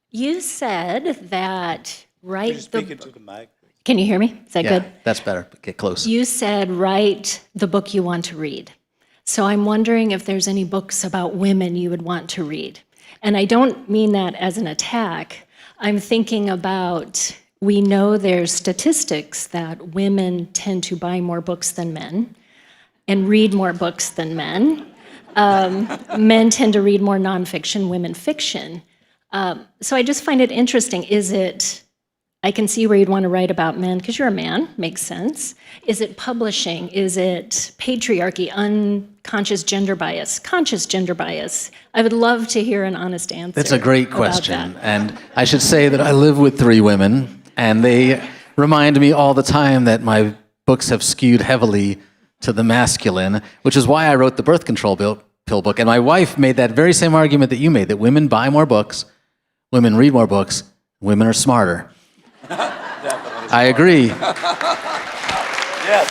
Speaker 10: You said that
Speaker 6: Could you speak into the mic?
Speaker 10: Can you hear me? Is that
Speaker 5: Yeah,
Speaker 10: good?
Speaker 5: that's better. Get close.
Speaker 10: You said write the book you want to read. So I'm wondering if there's any books about women you would want to read. And I don't mean that as an attack. I'm thinking about, we know there's statistics that women tend to buy more books than men and read more books than men. Men tend to read more nonfiction, women fiction. So I just find it interesting. I can see where you'd want to write about men, because you're a man, makes sense. Is it publishing? Is it patriarchy, unconscious gender bias, conscious gender bias? I would love to hear an honest answer.
Speaker 5: That's a great
Speaker 10: about
Speaker 5: question.
Speaker 10: that.
Speaker 5: And I should say that I live with 3 women, and they remind me all the time that my books have skewed heavily to the masculine, which is why I wrote the birth control pill book. And my wife made that very same argument that you made, that women buy more books, women read more books, women are smarter. I agree.
Speaker 6: Yes.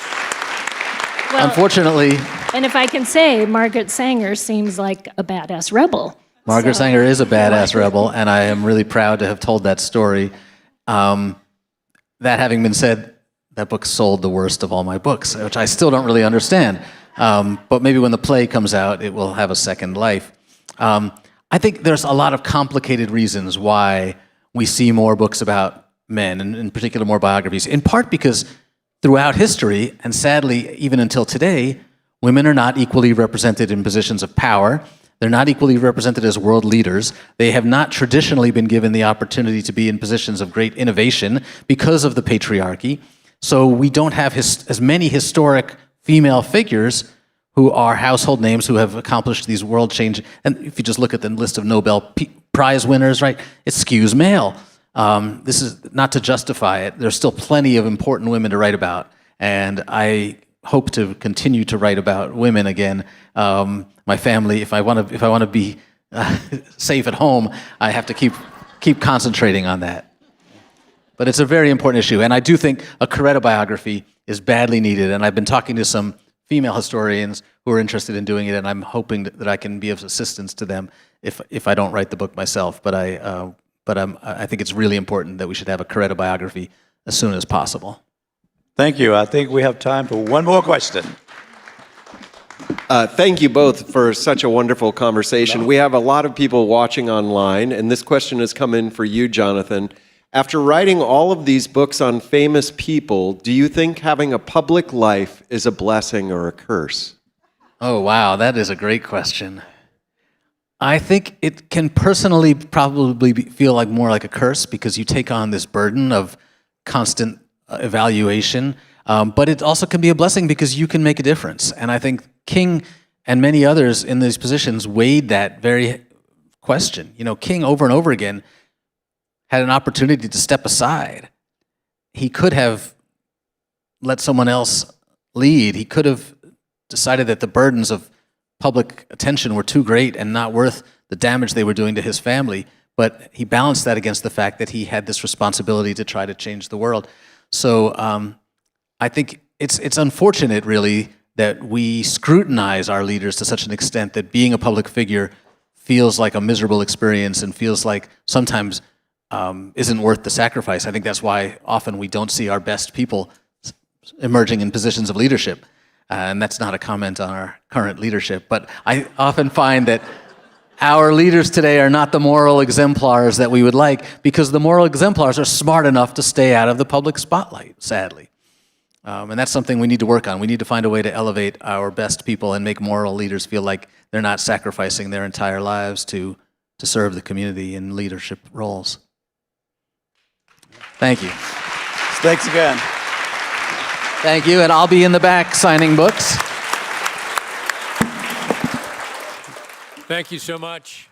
Speaker 10: Well,
Speaker 5: Unfortunately,
Speaker 10: and if I can say, Margaret Sanger seems like a badass rebel.
Speaker 5: Margaret
Speaker 10: So-
Speaker 5: Sanger is a badass rebel, and I am really proud to have told that story. That having been said, that book sold the worst of all my books, which I still don't really understand. But maybe when the play comes out, it will have a second life. I think there's a lot of complicated reasons why we see more books about men, and in particular more biographies, in part because throughout history, and sadly even until today, women are not equally represented in positions of power. They're not equally represented as world leaders. They have not traditionally been given the opportunity to be in positions of great innovation because of the patriarchy. So we don't have as many historic female figures who are household names who have accomplished these world-changing, and if you just look at the list of Nobel Prize winners, right, it skews male. This is not to justify it. There's still plenty of important women to write about, and I hope to continue to write about women again. My family, if I want to be safe at home, I have to keep concentrating on that. But it's a very important issue, and I do think a Coretta biography is badly needed, and I've been talking to some female historians who are interested in doing it, and I'm hoping that I can be of assistance to them if I don't write the book myself. But I think it's really important that we should have a Coretta biography as soon as possible.
Speaker 6: Thank you. I think we have time for one more question.
Speaker 11: Thank you both for such a wonderful conversation. We have a lot of people watching online, and this question has come in for you, Jonathan. After writing all of these books on famous people, do you think having a public life is a blessing or a curse?
Speaker 5: Oh, wow, that is a great question. I think it can personally probably feel like more like a curse because you take on this burden of constant evaluation, but it also can be a blessing because you can make a difference. And I think King and many others in these positions weighed that very question. King over and over again had an opportunity to step aside. He could have let someone else lead. He could have decided that the burdens of public attention were too great and not worth the damage they were doing to his family, but he balanced that against the fact that he had this responsibility to try to change the world. So I think it's unfortunate, really, that we scrutinize our leaders to such an extent that being a public figure feels like a miserable experience and feels like sometimes isn't worth the sacrifice. I think that's why often we don't see our best people emerging in positions of leadership. And that's not a comment on our current leadership, but I often find that Our leaders today are not the moral exemplars that we would like, because the moral exemplars are smart enough to stay out of the public spotlight, sadly. And that's something we need to work on. We need to find a way to elevate our best people and make moral leaders feel like they're not sacrificing their entire lives to serve the community in leadership roles. Thank you.
Speaker 6: Thanks again.
Speaker 5: Thank you, and I'll be in the back signing books.
Speaker 2: Thank you so much.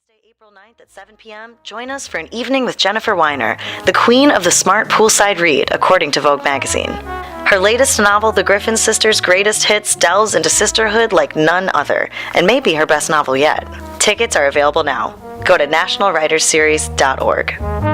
Speaker 1: Wednesday, April 9th at 7 p.m., join us for an evening with Jennifer Weiner, the queen of the smart poolside read, according to Vogue magazine. Her latest novel, The Griffin Sisters' Greatest Hits, delves into sisterhood like none other, and may be her best novel yet. Tickets are available now. Go to nationalwritersseries.org.